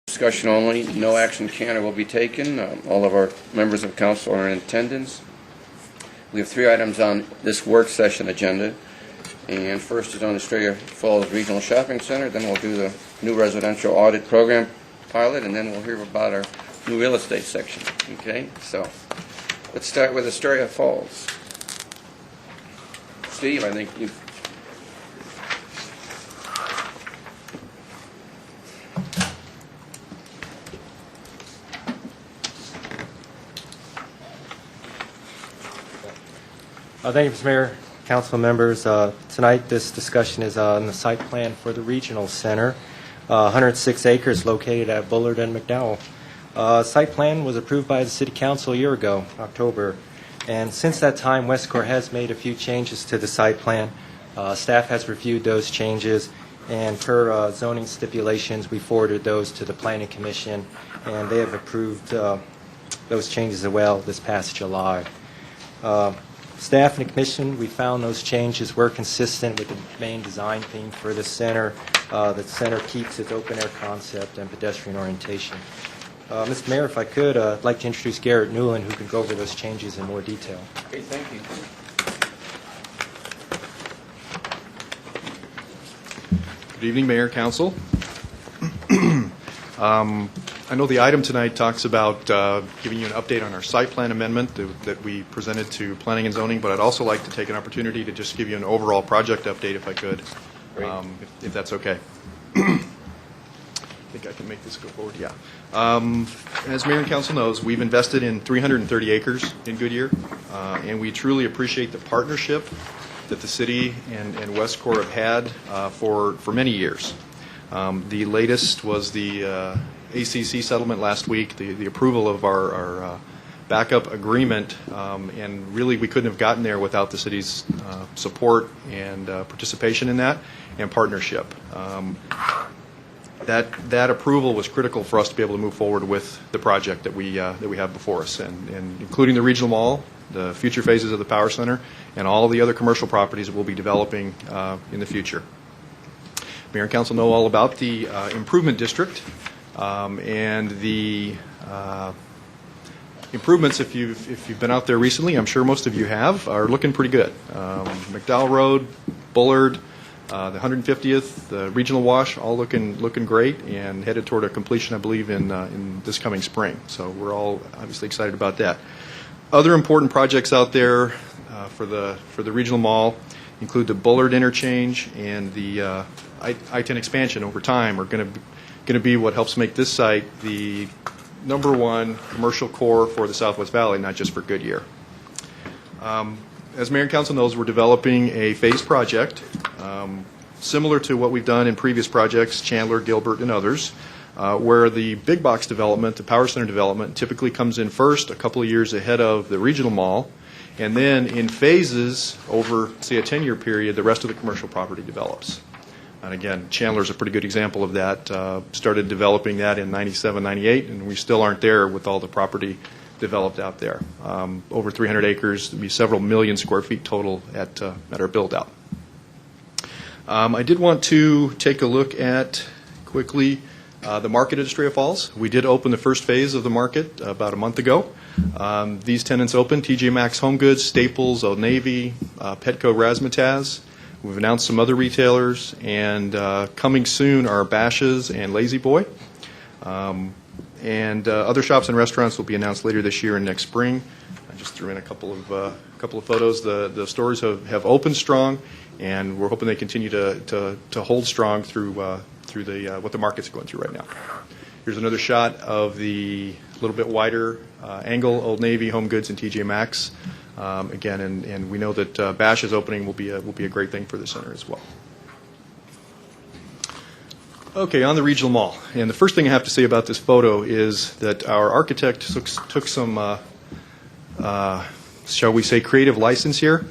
Discussion only. No action can or will be taken. All of our members of council are in attendance. We have 3 items on this work session agenda. And first is on the Astoria Falls Regional Shopping Center. Then we'll do the new residential audit program pilot, and then we'll hear about our new real estate section. Okay, so let's start with Astoria Falls. Steve, I think you. Thank you, Mr. Mayor, council members. Tonight, this discussion is on the site plan for the regional center, 106 acres located at Bullard and McDowell. Site plan was approved by the City Council a year ago, October, and since that time, Westcor has made a few changes to the site plan. Staff has reviewed those changes, and per zoning stipulations, we forwarded those to the Planning Commission, and they have approved those changes as well this past July. Staff and the Commission, we found those changes were consistent with the main design theme for the center. The center keeps its open-air concept and pedestrian orientation. Mr. Mayor, if I could, I'd like to introduce Garrett Newland, who can go over those changes in more detail. Okay, thank you. Good evening, Mayor, Council. I know the item tonight talks about giving you an update on our site plan amendment that we presented to Planning and Zoning, but I'd also like to take an opportunity to just give you an overall project update if I could, if that's okay. I think I can make this go forward, yeah. As Mayor and Council knows, we've invested in 330 acres in Goodyear, and we truly appreciate the partnership that the city and Westcor have had for many years. The latest was the ACC settlement last week, the approval of our backup agreement, and really we couldn't have gotten there without the city's support and participation in that and partnership. That approval was critical for us to be able to move forward with the project that we have before us, and including the regional mall, the future phases of the power center, and all the other commercial properties that we'll be developing in the future. Mayor and Council know all about the improvement district, and the improvements, if you've been out there recently, I'm sure most of you have, are looking pretty good. McDowell Road, Bullard, the 150th, the regional wash, all looking great and headed toward a completion, I believe, in this coming spring. So we're all obviously excited about that. Other important projects out there for the regional mall include the Bullard interchange and the I-10 expansion over time are going to be what helps make this site the #1 commercial core for the Southwest Valley, not just for Goodyear. As Mayor and Council knows, we're developing a phased project similar to what we've done in previous projects, Chandler, Gilbert, and others, where the big box development, the power center development, typically comes in first, a couple of years ahead of the regional mall, and then in phases over, say, a 10-year period, the rest of the commercial property develops. And again, Chandler's a pretty good example of that. Started developing that in 97, 98, and we still aren't there with all the property developed out there. Over 300 acres, there'll be several million square feet total at our build-out. I did want to take a look at, quickly, the market at Astoria Falls. We did open the first phase of the market about a month ago. These tenants opened: TJ Maxx Home Goods, Staples, Old Navy, Petco, Razzmatazz. We've announced some other retailers, and coming soon are Bash's and Lazy Boy. And other shops and restaurants will be announced later this year and next spring. I just threw in a couple of photos. The stores have opened strong, and we're hoping they continue to hold strong through what the market's going through right now. Here's another shot of the little bit wider angle Old Navy, Home Goods, and TJ Maxx. Again, and we know that Bash's opening will be a great thing for the center as well. Okay, on the regional mall, and the first thing I have to say about this photo is that our architect took some, shall we say, creative license here,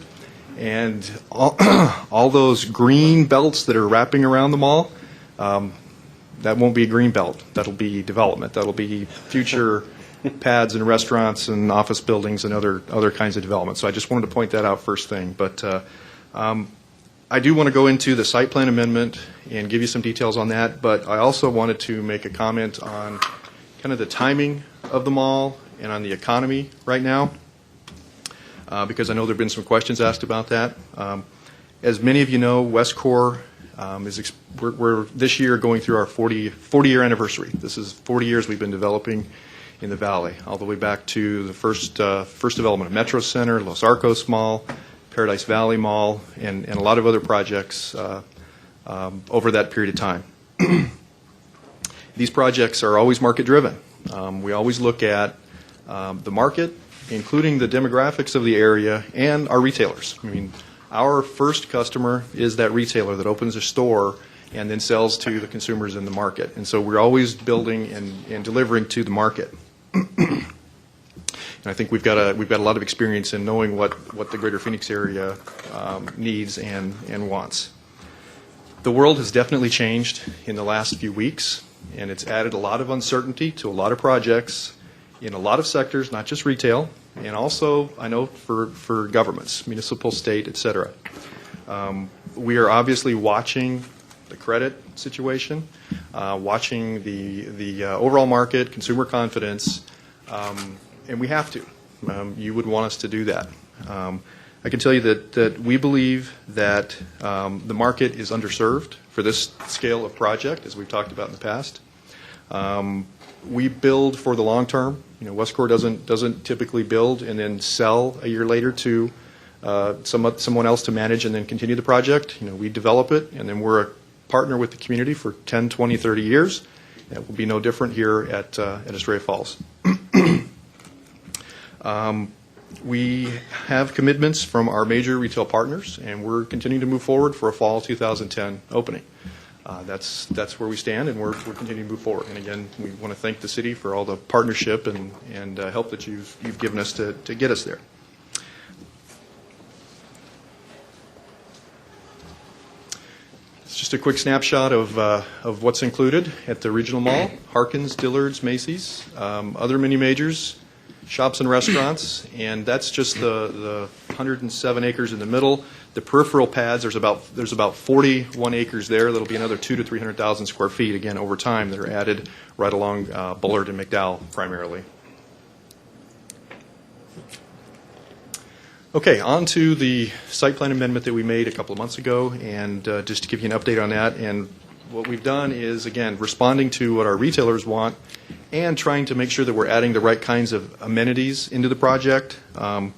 and all those green belts that are wrapping around the mall, that won't be a green belt. That'll be development. That'll be future pads and restaurants and office buildings and other kinds of development. So I just wanted to point that out first thing. But I do want to go into the site plan amendment and give you some details on that, but I also wanted to make a comment on kind of the timing of the mall and on the economy right now, because I know there have been some questions asked about that. As many of you know, Westcor we're this year going through our 40-year anniversary. This is 40 years we've been developing in the Valley, all the way back to the first development of Metro Center, Los Arcos Mall, Paradise Valley Mall, and a lot of other projects over that period of time. These projects are always market-driven. We always look at the market, including the demographics of the area, and our retailers. I mean, our first customer is that retailer that opens a store and then sells to the consumers in the market. And so we're always building and delivering to the market. And I think we've got a lot of experience in knowing what the greater Phoenix area needs and wants. The world has definitely changed in the last few weeks, and it's added a lot of uncertainty to a lot of projects in a lot of sectors, not just retail, and also, I know, for governments, municipal, state, et cetera. We are obviously watching the credit situation, watching the overall market, consumer confidence, and we have to. You would want us to do that. I can tell you that we believe that the market is underserved for this scale of project, as we've talked about in the past. We build for the long term. You know, Westcor doesn't typically build and then sell a year later to someone else to manage and then continue the project. You know, we develop it, and then we're a partner with the community for 10, 20, 30 years. It will be no different here at Estrella Falls. We have commitments from our major retail partners, and we're continuing to move forward for a fall 2010 opening. That's where we stand, and we're continuing to move forward. And again, we want to thank the city for all the partnership and help that you've given us to get us there. It's just a quick snapshot of what's included at the regional mall: Harkins, Dillard's, Macy's, other mini majors, shops and restaurants, and that's just the 107 acres in the middle. The peripheral pads, there's about 41 acres there. That'll be another 200,000 to 300,000 square feet again over time that are added right along Bullard and McDowell primarily. Okay, on to the site plan amendment that we made a couple of months ago, and just to give you an update on that. And what we've done is, again, responding to what our retailers want and trying to make sure that we're adding the right kinds of amenities into the project. In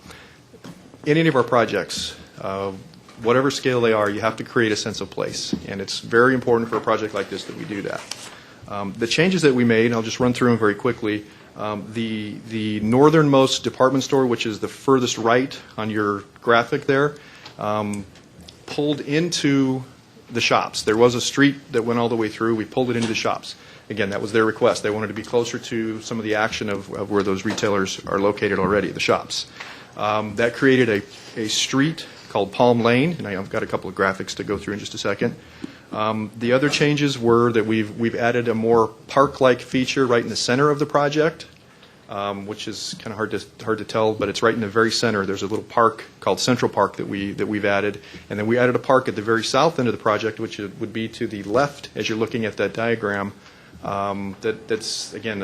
any of our projects, whatever scale they are, you have to create a sense of place, and it's very important for a project like this that we do that. The changes that we made, I'll just run through them very quickly. The northernmost department store, which is the furthest right on your graphic there, pulled into the shops. There was a street that went all the way through. We pulled it into the shops. Again, that was their request. They wanted to be closer to some of the action of where those retailers are located already, the shops. That created a street called Palm Lane, and I've got a couple of graphics to go through in just a second. The other changes were that we've added a more park-like feature right in the center of the project, which is kind of hard to tell, but it's right in the very center. There's a little park called Central Park that we've added, and then we added a park at the very south end of the project, which would be to the left as you're looking at that diagram. That's again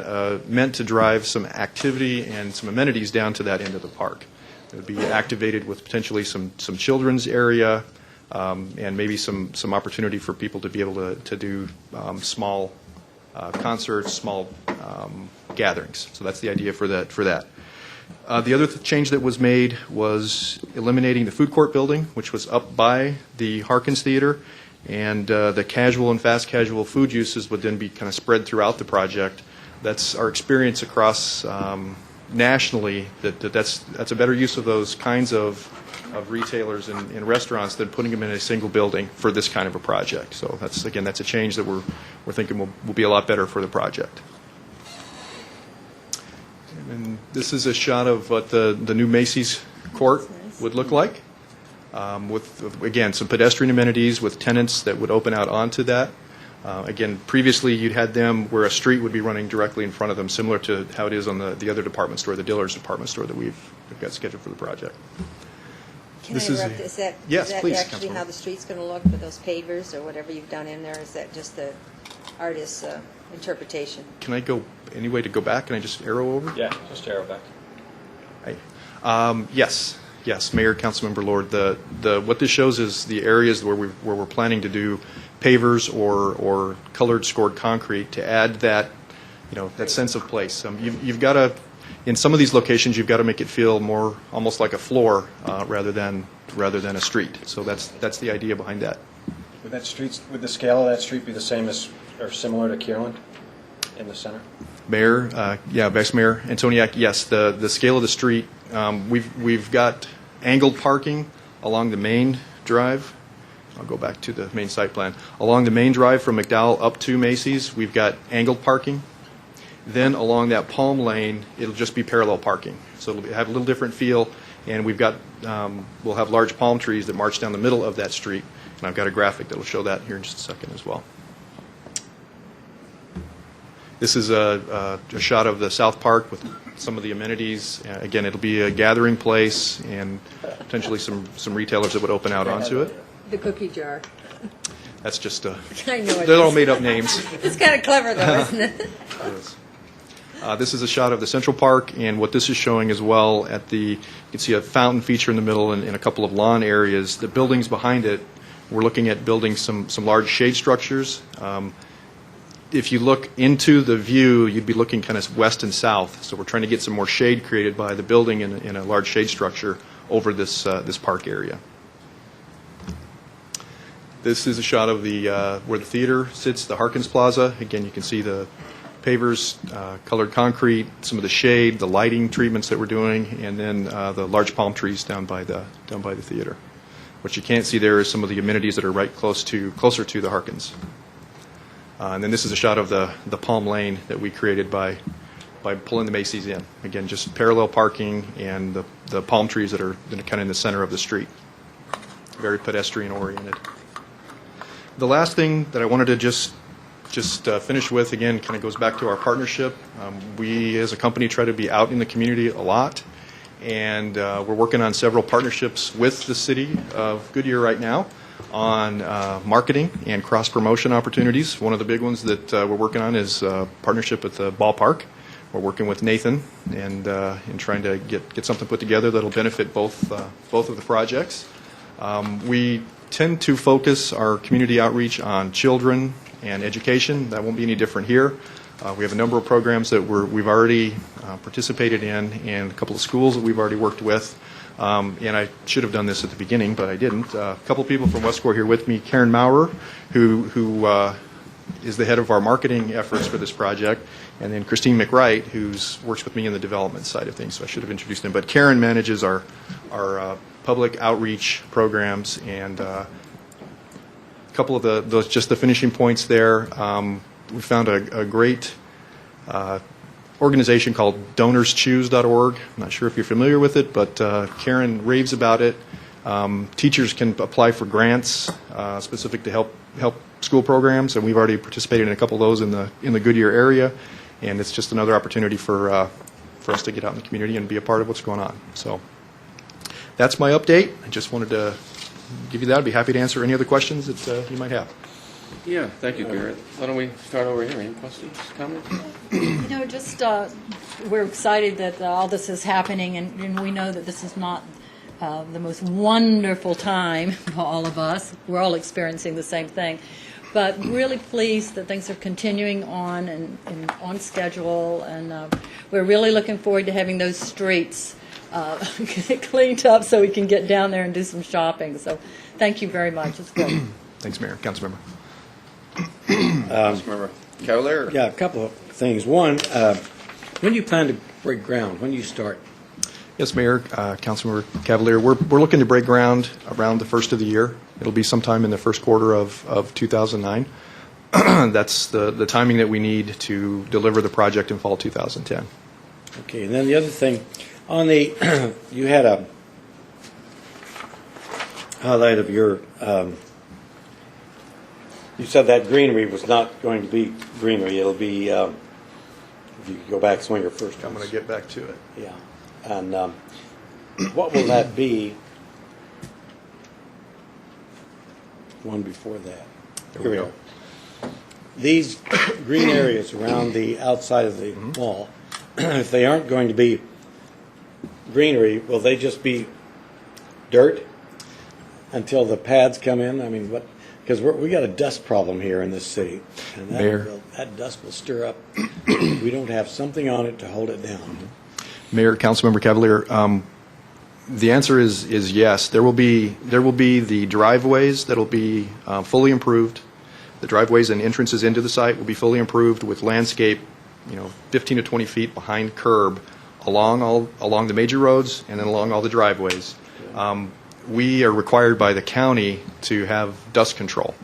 meant to drive some activity and some amenities down to that end of the park. It would be activated with potentially some children's area, and maybe some opportunity for people to be able to do small concerts, small gatherings. So that's the idea for that. The other change that was made was eliminating the food court building, which was up by the Harkins Theater, and the casual and fast casual food uses would then be kind of spread throughout the project. That's our experience across nationally, that's a better use of those kinds of retailers and restaurants than putting them in a single building for this kind of a project. So that's a change that we're thinking will be a lot better for the project. And this is a shot of what the new Macy's court would look like, with again some pedestrian amenities with tenants that would open out onto that. Again, previously you'd had them where a street would be running directly in front of them, similar to how it is on the other department store, the Dillard's department store that we've got scheduled for the project. Can This I is interrupt? a- Is that, Yes, is that please, actually Councilwoman. how the street's going to look with those pavers or whatever you've done in there? Is that just the artist's interpretation? Can I go, any way to go back? Can I just arrow over? Yeah, just arrow back. Yes, Mayor, Councilmember Lord. What this shows is the areas where we're planning to do pavers or colored scored concrete to add that, that sense of place. You've got to, in some of these locations, you've got to make it feel more almost like a floor rather than a street. So that's the idea behind that. Would the scale of that street be the same as or similar to Kierland in the center? Mayor, Vice Mayor Antoniak, yes, the scale of the street, we've got angled parking along the main drive. I'll go back to the main site plan. Along the main drive from McDowell up to Macy's, we've got angled parking. Then along that Palm Lane, it'll just be parallel parking. So it'll have a little different feel, and we'll have large palm trees that march down the middle of that street. And I've got a graphic that will show that here in just a second as well. This is a shot of the South Park with some of the amenities. Again, it'll be a gathering place and potentially some retailers that would open out onto it. The cookie jar. That's just I know it they're all is. made up names. It's kind of clever, though, isn't it? This is a shot of the Central Park, and what this is showing as well you can see a fountain feature in the middle and a couple of lawn areas. The buildings behind it, we're looking at building some large shade structures. If you look into the view, you'd be looking kind of west and south. So we're trying to get some more shade created by the building in a large shade structure over this park area. This is a shot of where the theater sits, the Harkins Plaza. Again, you can see the pavers, colored concrete, some of the shade, the lighting treatments that we're doing, and then the large palm trees down by the theater. What you can't see there is some of the amenities that are right closer to the Harkins. And then this is a shot of the Palm Lane that we created by pulling the Macy's in. Again, just parallel parking and the palm trees that are kind of in the center of the street. Very pedestrian oriented. The last thing that I wanted to just finish with, again, kind of goes back to our partnership. We as a company try to be out in the community a lot, and we're working on several partnerships with the city of Goodyear right now on marketing and cross-promotion opportunities. One of the big ones that we're working on is a partnership with the ballpark. We're working with Nathan and trying to get something put together that'll benefit both of the projects. We tend to focus our community outreach on children and education. That won't be any different here. We have a number of programs that we've already participated in and a couple of schools that we've already worked with. And I should have done this at the beginning, but I didn't. A couple of people from Westcore here with me. Karen Maurer, who is the head of our marketing efforts for this project, and then Christine McWright, who works with me in the development side of things. So I should have introduced them. But Karen manages our public outreach programs, and a couple of the finishing points there. We found a great organization called DonorsChoose.org. I'm not sure if you're familiar with it, but Karen raves about it. Teachers can apply for grants specific to help school programs, and we've already participated in a couple of those in the Goodyear area, and it's just another opportunity for us to get out in the community and be a part of what's going on. So that's my update. I just wanted to give you that. I'd be happy to answer any other questions that you might have. Yeah, thank you, Garrett. Why don't we start over here? Any questions, comments? Just we're excited that all this is happening, and we know that this is not the most wonderful time for all of us. We're all experiencing the same thing. But really pleased that things are continuing on and on schedule, and we're really looking forward to having those streets cleaned up so we can get down there and do some shopping. So thank you very much. It's good. Thanks, Mayor. Councilmember. Councilmember Cavalier? Yeah, a couple of things. One, when do you plan to break ground? When do you start? Yes, Mayor, Councilmember Cavalier, we're looking to break ground around the first of the year. It'll be sometime in the first quarter of 2009. That's the timing that we need to deliver the project in fall 2010. Okay, and then the other thing, on the, you had a highlight of your, you said that greenery was not going to be greenery. It'll be, if you go back to one of your first ones. I'm going to get back to it. Yeah. And what will that be? one before that. There Here we we go. go. These green areas around the outside of the wall, if they aren't going to be greenery, will they just be dirt until the pads come in? I mean, what? Because we got a dust problem here in this city, and Mayor. that dust will stir up. We don't have something on it to hold it down. Mayor, Councilmember Cavalier, the answer is yes. There will be the driveways that'll be fully improved. The driveways and entrances into the site will be fully improved with landscape, 15 to 20 feet behind curb along the major roads and then along all the driveways. We are required by the county to have dust control,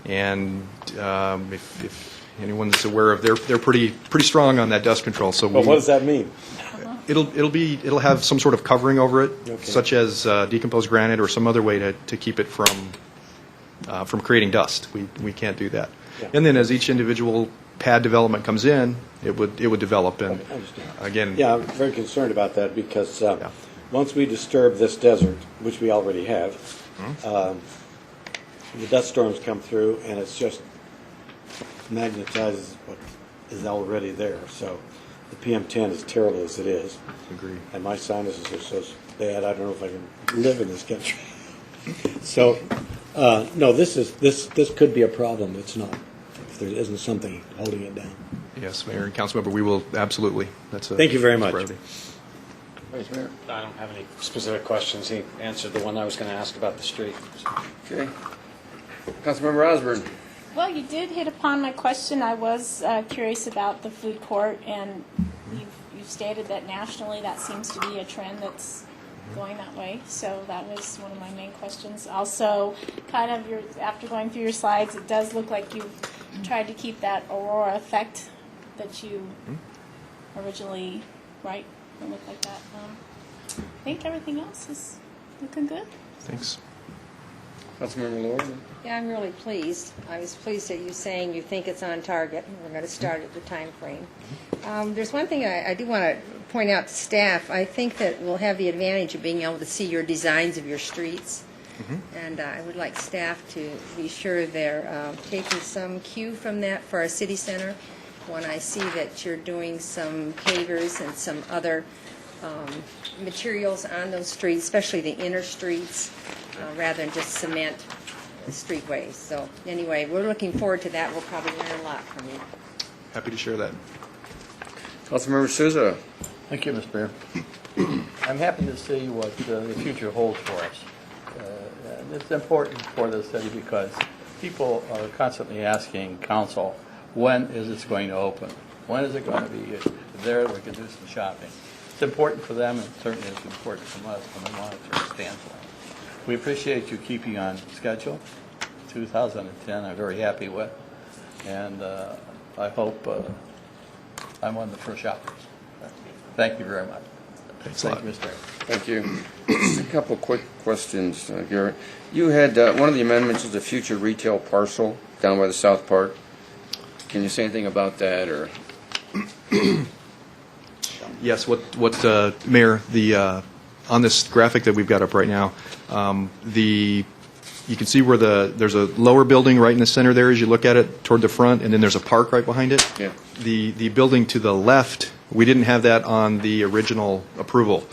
and if anyone's aware of, they're pretty strong on that dust control. So But what does that mean? It'll have some sort of covering over it, Okay. such as decomposed granite or some other way to keep it from creating dust. We can't do that. Yeah. And then as each individual pad development comes in, it would develop. And I understand. again, Yeah, I'm very concerned about that because once we disturb this desert, which we already have, the dust storms come through and it's just magnetizes what is already there. So the PM10 is terrible as it is. agree. And my sinuses are so bad, I don't know if I can live in this country. So, no, this could be a problem. It's not, if there isn't something holding it down. Yes, Mayor and Councilmember, we will absolutely. Thank you very much. priority. Vice Mayor? I don't have any specific questions. He answered the one I was going to ask about the street. Okay. Councilmember Osborne? Well, you did hit upon my question. I was curious about the food court, and you've stated that nationally that seems to be a trend that's going that way. So that was one of my main questions. Also, kind of after going through your slides, it does look like you've tried to keep that aurora effect that you originally, right? It looked like that. I think everything else is looking good. Thanks. Councilmember Lord? Yeah, I'm really pleased. I was pleased at you saying you think it's on target, and we're going to start at the time frame. There's one thing I do want to point out to staff. I think that we'll have the advantage of being able to see your designs of your streets, and I would like staff to be sure they're taking some cue from that for our city center. When I see that you're doing some pavers and some other materials on those streets, especially the inner streets, rather than just cement streetways. So anyway, we're looking forward to that. We'll probably learn a lot from you. Happy to share that. Councilmember Souza? Thank you, Mr. Mayor. I'm happy to see what the future holds for us. And it's important for the city because people are constantly asking council, when is this going to open? When is it going to be there we can do some shopping? It's important for them, and certainly it's important from us from a monetary standpoint. We appreciate you keeping on schedule. 2010 I'm very happy with, and I hope I'm one of the first shoppers. Thank you very much. Thanks a lot. Thank you, Mr. Mayor. Thank you. Just a couple quick questions, Garrett. You had, one of the amendments is a future retail parcel down by the South Park. Can you say anything about that, or? Yes, Mayor, on this graphic that we've got up right now, you can see where there's a lower building right in the center there as you look at it toward the front, and then there's a park right behind it. Yeah. The building to the left, we didn't have that on the original approval.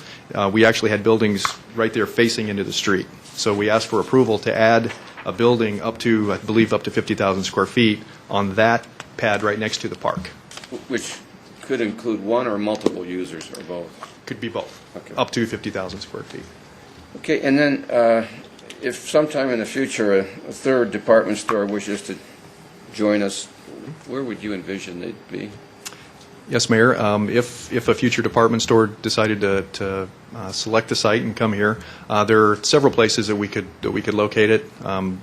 We actually had buildings right there facing into the street. So we asked for approval to add a building up to, I believe, up to 50,000 square feet on that pad right next to the park. Which could include one or multiple users, or both? Could be both, Okay. up to 50,000 square feet. Okay, and then if sometime in the future a third department store wishes to join us, where would you envision they'd be? Yes, Mayor. If a future department store decided to select the site and come here, there are several places that we could locate it.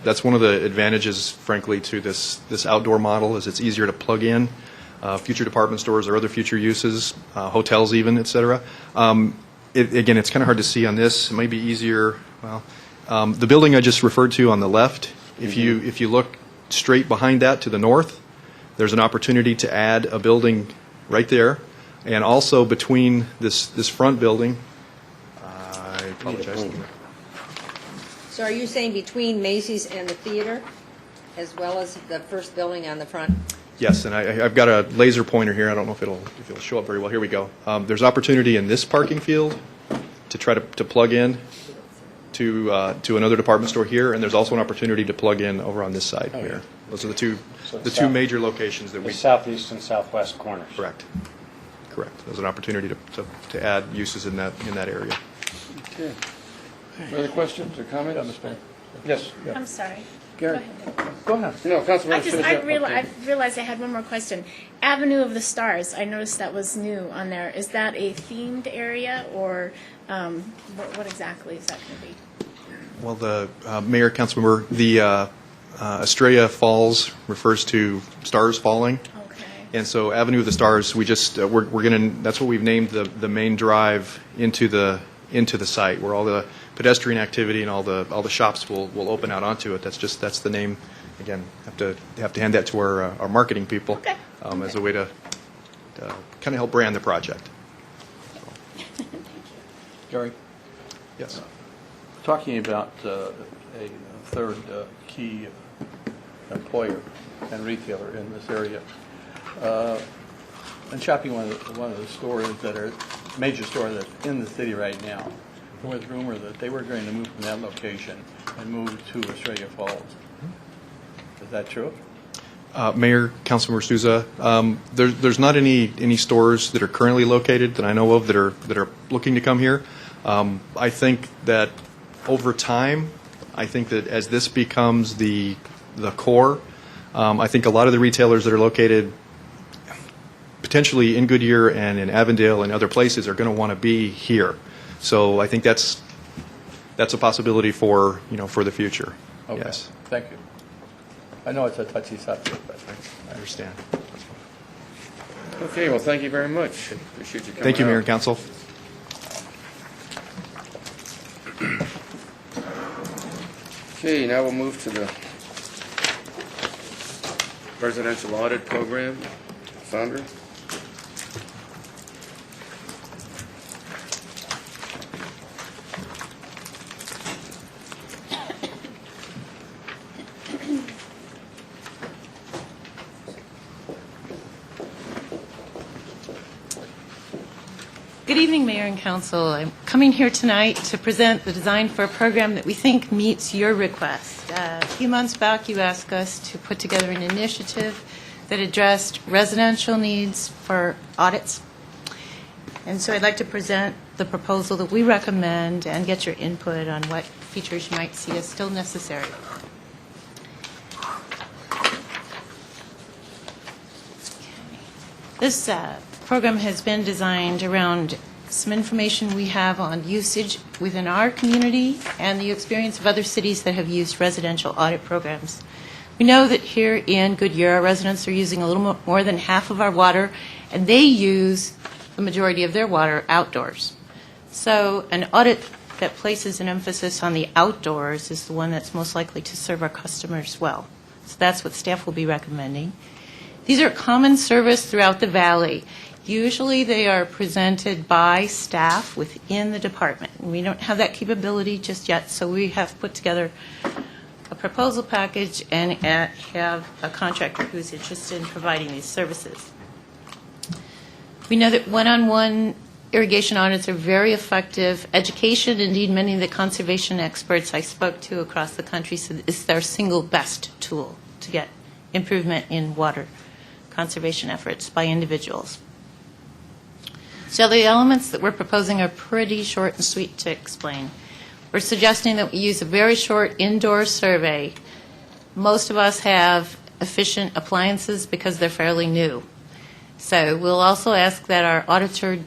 That's one of the advantages, frankly, to this outdoor model, is it's easier to plug in future department stores or other future uses, hotels even, et cetera. Again, it's kind of hard to see on this. It might be easier. Well, the building I just referred to on the left, if you look straight behind that to the north, there's an opportunity to add a building right there, and also between this front building. I apologize. So are you saying between Macy's and the theater, as well as the first building on the front? Yes, and I've got a laser pointer here. I don't know if it'll show up very well. Here we go. There's opportunity in this parking field to try to plug in to another department store here, and there's also an opportunity to plug in over on this side here. Those are the two So two major locations that The we. southeast and southwest corners. Correct. There's an opportunity to add uses in that area. Okay. Further questions or comments? Yes. I'm sorry. Gary? Go ahead. No, Councilmember. I realized I had one more question. Avenue of the Stars, I noticed that was new on there. Is that a themed area, or what exactly is that going to be? Well, the Mayor, Councilmember, the Estrella Falls refers to stars falling. Okay. And so Avenue of the Stars, we just, we're going to, that's what we've named the main drive into the site, where all the pedestrian activity and all the shops will open out onto it. That's the name. Again, have to hand that to our marketing people. Okay. As a way to kind of help brand the project. Gary? Yes. Talking about a third key employer and retailer in this area, and shopping one of the stores that are major store that's in the city right now, there was rumor that they were going to move from that location and move to Australia Falls. Is that true? Mayor, Councilmember Souza, there's not any stores that are currently located that I know of that are looking to come here. I think that over time, I think that as this becomes the core, I think a lot of the retailers that are located potentially in Goodyear and in Avondale and other places are going to want to be here. So I think that's a possibility for the future. Okay. Yes, Thank you. I know it's a touchy subject, but I understand. Okay, well, thank you very much. Appreciate you coming Thank you, Mayor out. and Council. Okay, now we'll move to the residential audit program. Sandra? Good evening, Mayor and Council. I'm coming here tonight to present the design for a program that we think meets your request. A few months back, you asked us to put together an initiative that addressed residential needs for audits. And so I'd like to present the proposal that we recommend and get your input on what features you might see as still necessary. This program has been designed around some information we have on usage within our community and the experience of other cities that have used residential audit programs. We know that here in Goodyear, our residents are using a little more than half of our water, and they use the majority of their water outdoors. So an audit that places an emphasis on the outdoors is the one that's most likely to serve our customers well. So that's what staff will be recommending. These are common service throughout the valley. Usually they are presented by staff within the department. We don't have that capability just yet, so we have put together a proposal package and have a contractor who's interested in providing these services. We know that one-on-one irrigation audits are very effective. Education, indeed many of the conservation experts I spoke to across the country said it's their single best tool to get improvement in water conservation efforts by individuals. So the elements that we're proposing are pretty short and sweet to explain. We're suggesting that we use a very short indoor survey. Most of us have efficient appliances because they're fairly new. So we'll also ask that our auditor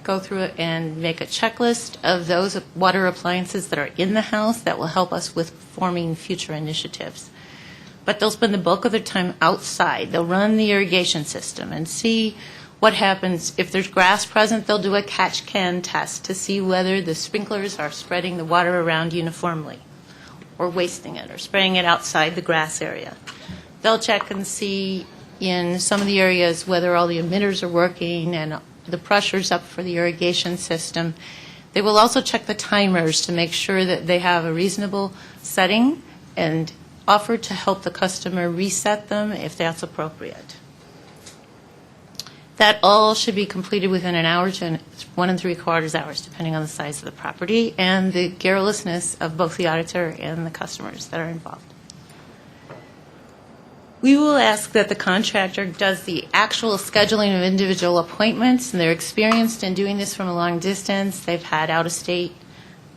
go through it and make a checklist of those water appliances that are in the house that will help us with forming future initiatives. But they'll spend the bulk of their time outside. They'll run the irrigation system and see what happens. If there's grass present, they'll do a catch can test to see whether the sprinklers are spreading the water around uniformly or wasting it or spraying it outside the grass area. They'll check and see in some of the areas whether all the emitters are working and the pressure's up for the irrigation system. They will also check the timers to make sure that they have a reasonable setting and offer to help the customer reset them if that's appropriate. That all should be completed within an hour to 1 3/4 hours, depending on the size of the property and the garrulousness of both the auditor and the customers that are involved. We will ask that the contractor does the actual scheduling of individual appointments, and they're experienced in doing this from a long distance. They've had out-of-state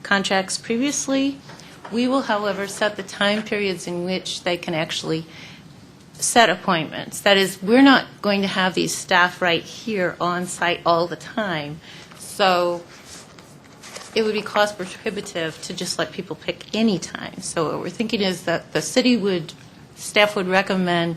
contracts previously. We will, however, set the time periods in which they can actually set appointments. That is, we're not going to have these staff right here on site all the time, so it would be cost prohibitive to just let people pick any time. So what we're thinking is that the staff would recommend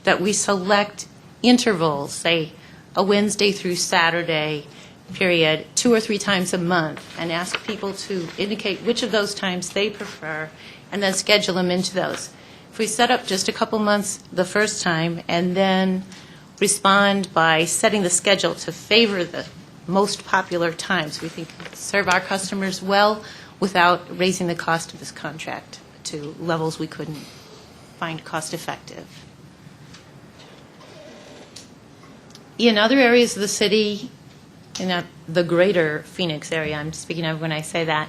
that we select intervals, say a Wednesday through Saturday period, 2 or 3 times a month, and ask people to indicate which of those times they prefer, and then schedule them into those. If we set up just a couple months the first time and then respond by setting the schedule to favor the most popular times, we think serve our customers well without raising the cost of this contract to levels we couldn't find cost effective. In other areas of the city, in the greater Phoenix area, I'm speaking of when I say that,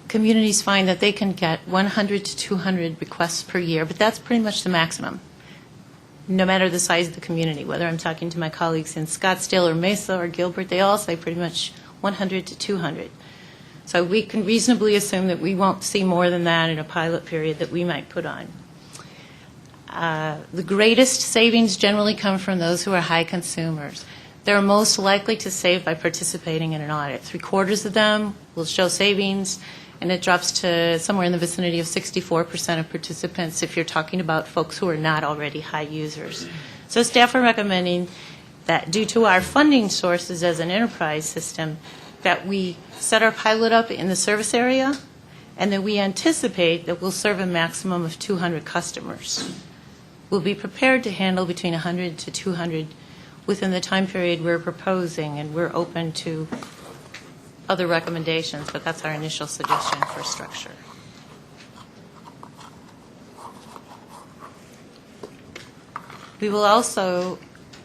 communities find that they can get 100 to 200 requests per year, but that's pretty much the maximum, no matter the size of the community. Whether I'm talking to my colleagues in Scottsdale or Mesa or Gilbert, they all say pretty much 100 to 200. So we can reasonably assume that we won't see more than that in a pilot period that we might put on. The greatest savings generally come from those who are high consumers. They're most likely to save by participating in an audit. 3/4 of them will show savings, and it drops to somewhere in the vicinity of 64% of participants if you're talking about folks who are not already high users. So staff are recommending that due to our funding sources as an enterprise system, that we set our pilot up in the service area, and that we anticipate that we'll serve a maximum of 200 customers. We'll be prepared to handle between 100 to 200 within the time period we're proposing, and we're open to other recommendations, but that's our initial suggestion for structure. We will also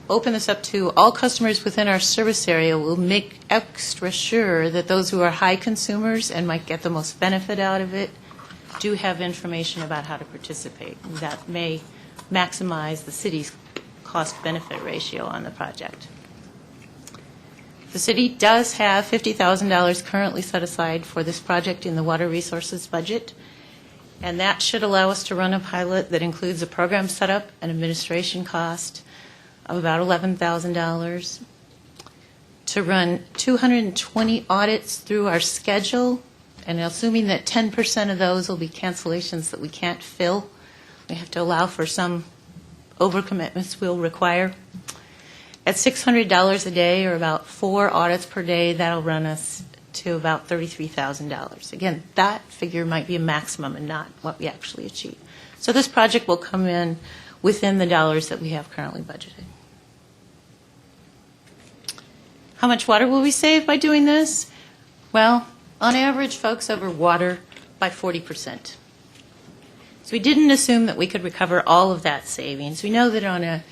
open this up to all customers within our service area. We'll make extra sure that those who are high consumers and might get the most benefit out of it do have information about how to participate. That may maximize the city's cost-benefit ratio on the project. The city does have $50,000 currently set aside for this project in the water resources budget, and that should allow us to run a pilot that includes a program setup and administration cost of about $11,000, to run 220 audits through our schedule, and assuming that 10% of those will be cancellations that we can't fill, we have to allow for some overcommitments we'll require. At $600 a day, or about 4 audits per day, that'll run us to about $33,000. Again, that figure might be a maximum and not what we actually achieve. So this project will come in within the dollars that we have currently budgeted. How much water will we save by doing this? Well, on average, folks over water by 40%. So we didn't assume that we could recover all of that savings. We know that on an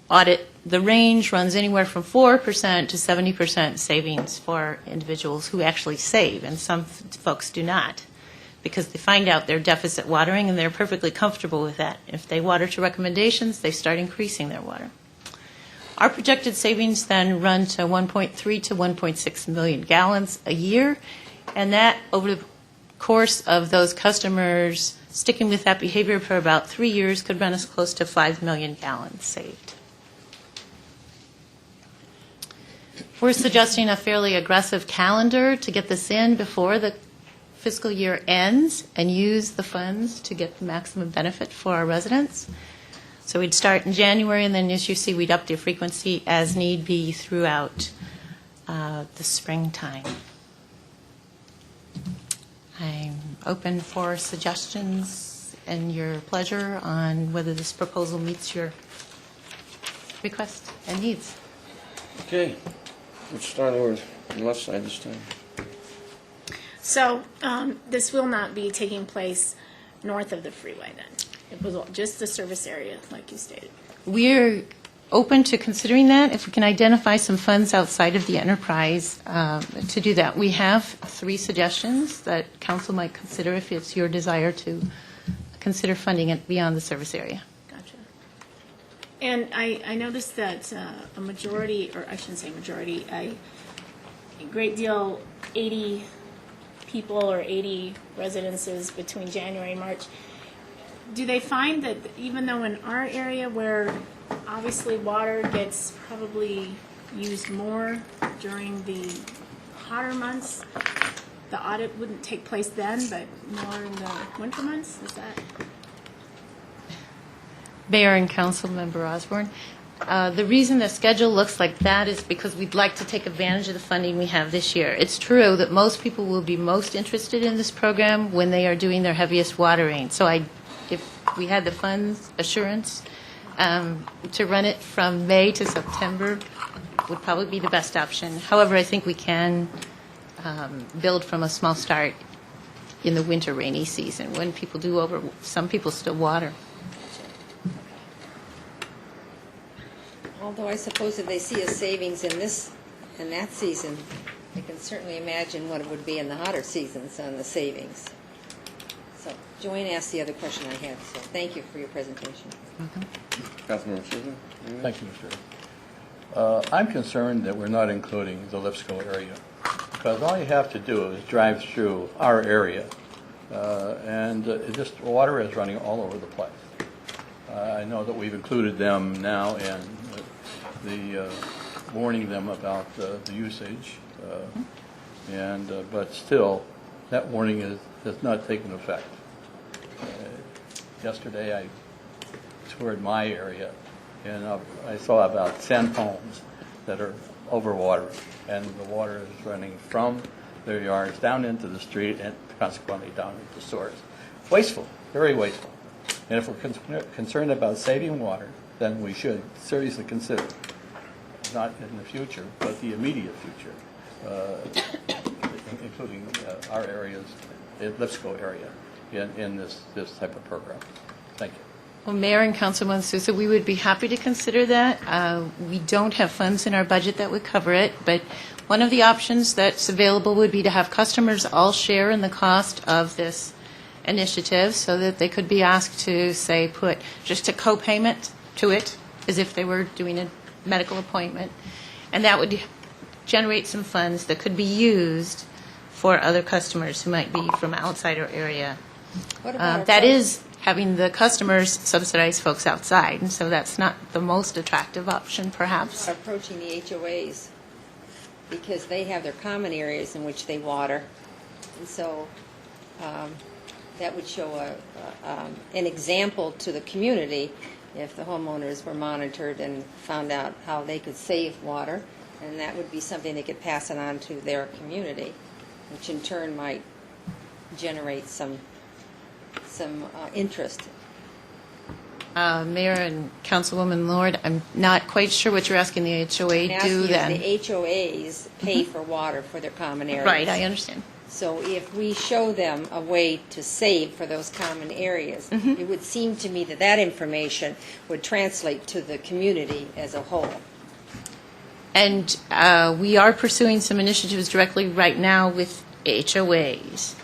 audit, the range runs anywhere from 4% to 70% savings for individuals who actually save, and some folks do not, because they find out they're deficit watering and they're perfectly comfortable with that. If they water to recommendations, they start increasing their water. Our projected savings then run to 1.3 to 1.6 million gallons a year, and that over the course of those customers sticking with that behavior for about 3 years could run us close to 5 million gallons saved. We're suggesting a fairly aggressive calendar to get this in before the fiscal year ends and use the funds to get the maximum benefit for our residents. So we'd start in January, and then as you see, we'd up the frequency as need be throughout the springtime. I'm open for suggestions and your pleasure on whether this proposal meets your requests and needs. Okay, let's start with on the left side this time. So this will not be taking place north of the freeway then? It was just the service area, like you stated? We're open to considering that if we can identify some funds outside of the enterprise to do that. We have 3 suggestions that council might consider if it's your desire to consider funding it beyond the service area. Gotcha. And I noticed that a majority, or I shouldn't say majority, a great deal, 80 people or 80 residences between January and March. Do they find that even though in our area where obviously water gets probably used more during the hotter months, the audit wouldn't take place then, but more in the winter months? Is that? Mayor and Council Member Osborne, the reason the schedule looks like that is because we'd like to take advantage of the funding we have this year. It's true that most people will be most interested in this program when they are doing their heaviest watering. So if we had the funds assurance to run it from May to September would probably be the best option. However, I think we can build from a small start in the winter rainy season when people do some people still water. Although I suppose if they see a savings in that season, they can certainly imagine what it would be in the hotter seasons on the savings. So Joanne asked the other question I had, so thank you for your presentation. Councilmember Souza? Thank you, Mr. Chair. I'm concerned that we're not including the Lipscomb area, because all you have to do is drive through our area, and just water is running all over the place. I know that we've included them now in the warning them about the usage, but still, that warning has not taken effect. Yesterday, I toured my area, and I saw about 10 homes that are overwatering, and the water is running from their yards down into the street and consequently down into stores. Wasteful, very wasteful. And if we're concerned about saving water, then we should seriously consider, not in the future, but the immediate future, including our areas, the Lipscomb area, in this type of program. Thank you. Well, Mayor and Councilman Sousa, we would be happy to consider that. We don't have funds in our budget that would cover it, but one of the options that's available would be to have customers all share in the cost of this initiative so that they could be asked to, say, put just a co-payment to it as if they were doing a medical appointment. And that would generate some funds that could be used for other customers who might be from outside our area. What about That is having the customers subsidize folks outside, and so that's not the most attractive option, perhaps. approaching the HOAs? Because they have their common areas in which they water. And so that would show an example to the community if the homeowners were monitored and found out how they could save water. And that would be something they could pass it on to their community, which in turn might generate some interest. Mayor and Councilwoman Lord, I'm not quite sure what you're asking the HOA do then. I'm asking if the HOAs pay for water for their common areas. Right, I understand. So if we show them a way to save for those common areas, it would seem to me that that information would translate to the community as a whole. And we are pursuing some initiatives directly right now with HOAs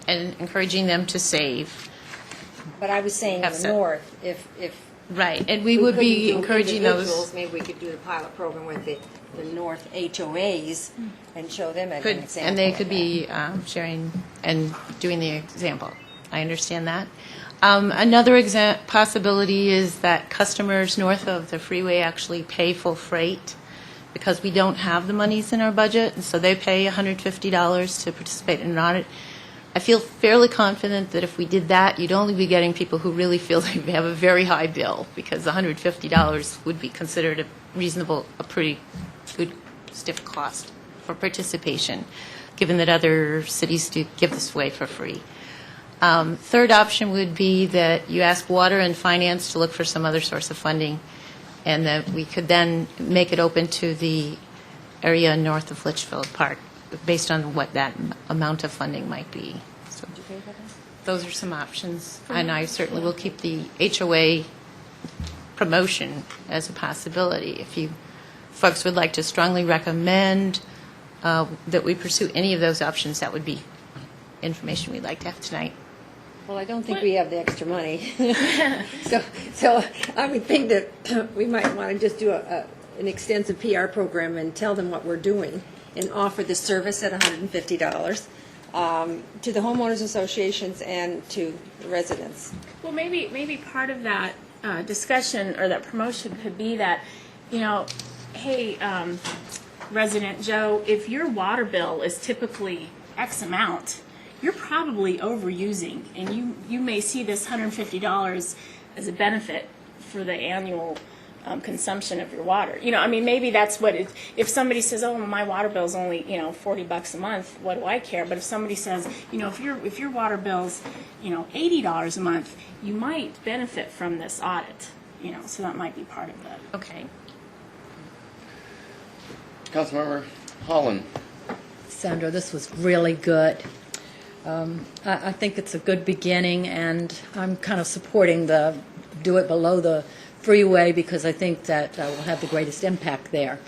and encouraging them to save. But I was saying in Have the some. north, if Right, and we would be couldn't do encouraging individuals, those. maybe we could do the pilot program with the north HOAs and show them an example. And they of could that. be sharing and doing the example. I understand that. Another possibility is that customers north of the freeway actually pay full freight because we don't have the monies in our budget, and so they pay $150 to participate in an audit. I feel fairly confident that if we did that, you'd only be getting people who really feel they have a very high bill, because $150 would be considered a pretty good stiff cost for participation, given that other cities do give this away for free. Third option would be that you ask Water and Finance to look for some other source of funding, and that we could then make it open to the area north of Litchfield Park, based on what that amount of funding might be. So those are some options, and I certainly will keep the HOA promotion as a possibility. If you folks would like to strongly recommend that we pursue any of those options, that would be information we'd like to have tonight. Well, I don't think we have the extra money. So I would think that we might want to just do an extensive PR program and tell them what we're doing and offer the service at $150 to the homeowners associations and to the residents. Well, maybe part of that discussion or that promotion could be that, you know, hey, resident Joe, if your water bill is typically X amount, you're probably overusing, and you may see this $150 as a benefit for the annual consumption of your water. You know, I mean, maybe that's what it, if somebody says, oh, my water bill's only, you know, $40 a month, what do I care? But if somebody says, you know, if your water bill's, you know, $80 a month, you might benefit from this audit, you know, so that might be part of that. Okay. Councilmember Holland. Sandra, this was really good. I think it's a good beginning, and I'm kind of supporting the do it below the freeway because I think that will have the greatest impact there.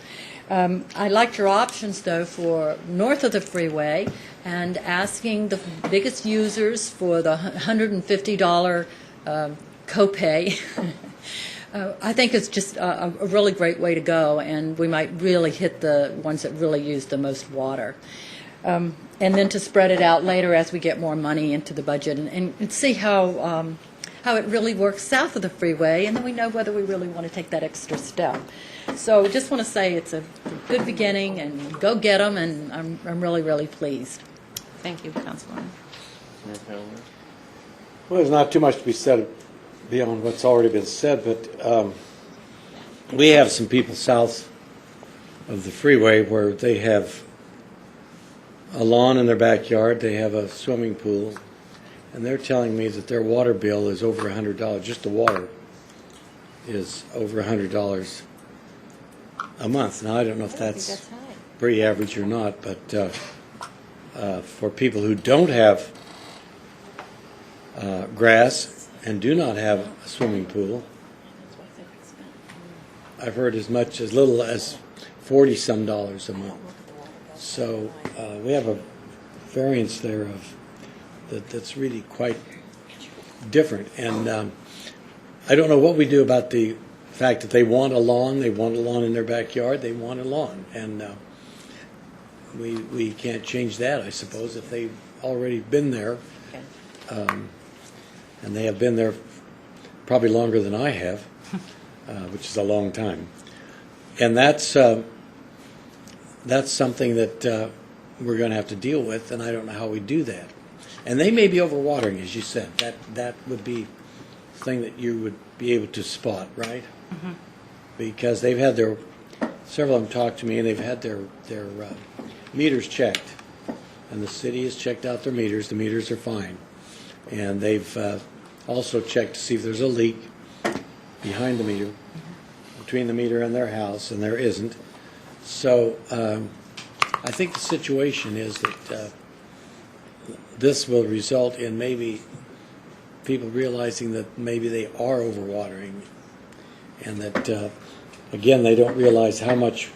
I liked your options, though, for north of the freeway and asking the biggest users for the $150 copay. I think it's just a really great way to go, and we might really hit the ones that really use the most water. And then to spread it out later as we get more money into the budget and see how it really works south of the freeway, and then we know whether we really want to take that extra step. So just want to say it's a good beginning, and go get them, and I'm really, really pleased. Thank you, Councilwoman. Well, there's not too much to be said beyond what's already been said, but we have some people south of the freeway where they have a lawn in their backyard, they have a swimming pool, and they're telling me that their water bill is over $100. Just the water is over $100 a month. Now, I don't know if that's pretty average or not, but for people who don't have grass and do not have a swimming pool, I've heard as much as little as $40-some a month. So we have a variance there of that's really quite different. And I don't know what we do about the fact that they want a lawn in their backyard, they want a lawn. And we can't change that, I suppose, if they've already been there. And they have been there probably longer than I have, which is a long time. And that's something that we're going to have to deal with, and I don't know how we do that. And they may be overwatering, as you said. That would be the thing that you would be able to spot, right? Mm-hmm. Because they've had several of them talk to me, and they've had their meters checked. And the city has checked out their meters. The meters are fine. And they've also checked to see if there's a leak behind the meter, between the meter and their house, and there isn't. So I think the situation is that this will result in maybe people realizing that maybe they are overwatering, and that, again, they don't realize how much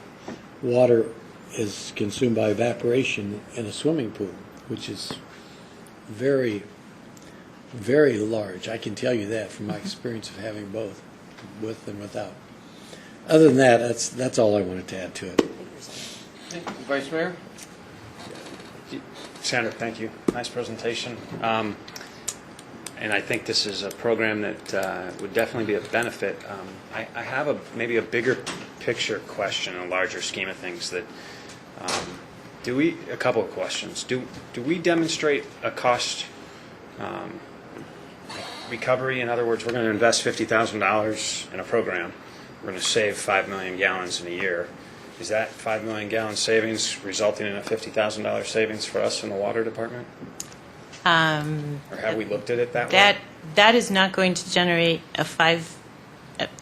water is consumed by evaporation in a swimming pool, which is very, very large. I can tell you that from my experience of having both, with and without. Other than that, that's all I wanted to add to it. Vice Mayor? Sandra, thank you. Nice presentation. And I think this is a program that would definitely be a benefit. I have maybe a bigger picture question, a larger scheme of things. That a couple of questions. Do we demonstrate a cost recovery? In other words, we're going to invest $50,000 in a program. We're going to save 5 million gallons in a year. Is that 5 million gallon savings resulting in a $50,000 savings for us in the water department? Or have we looked at it that way? That is not going to generate a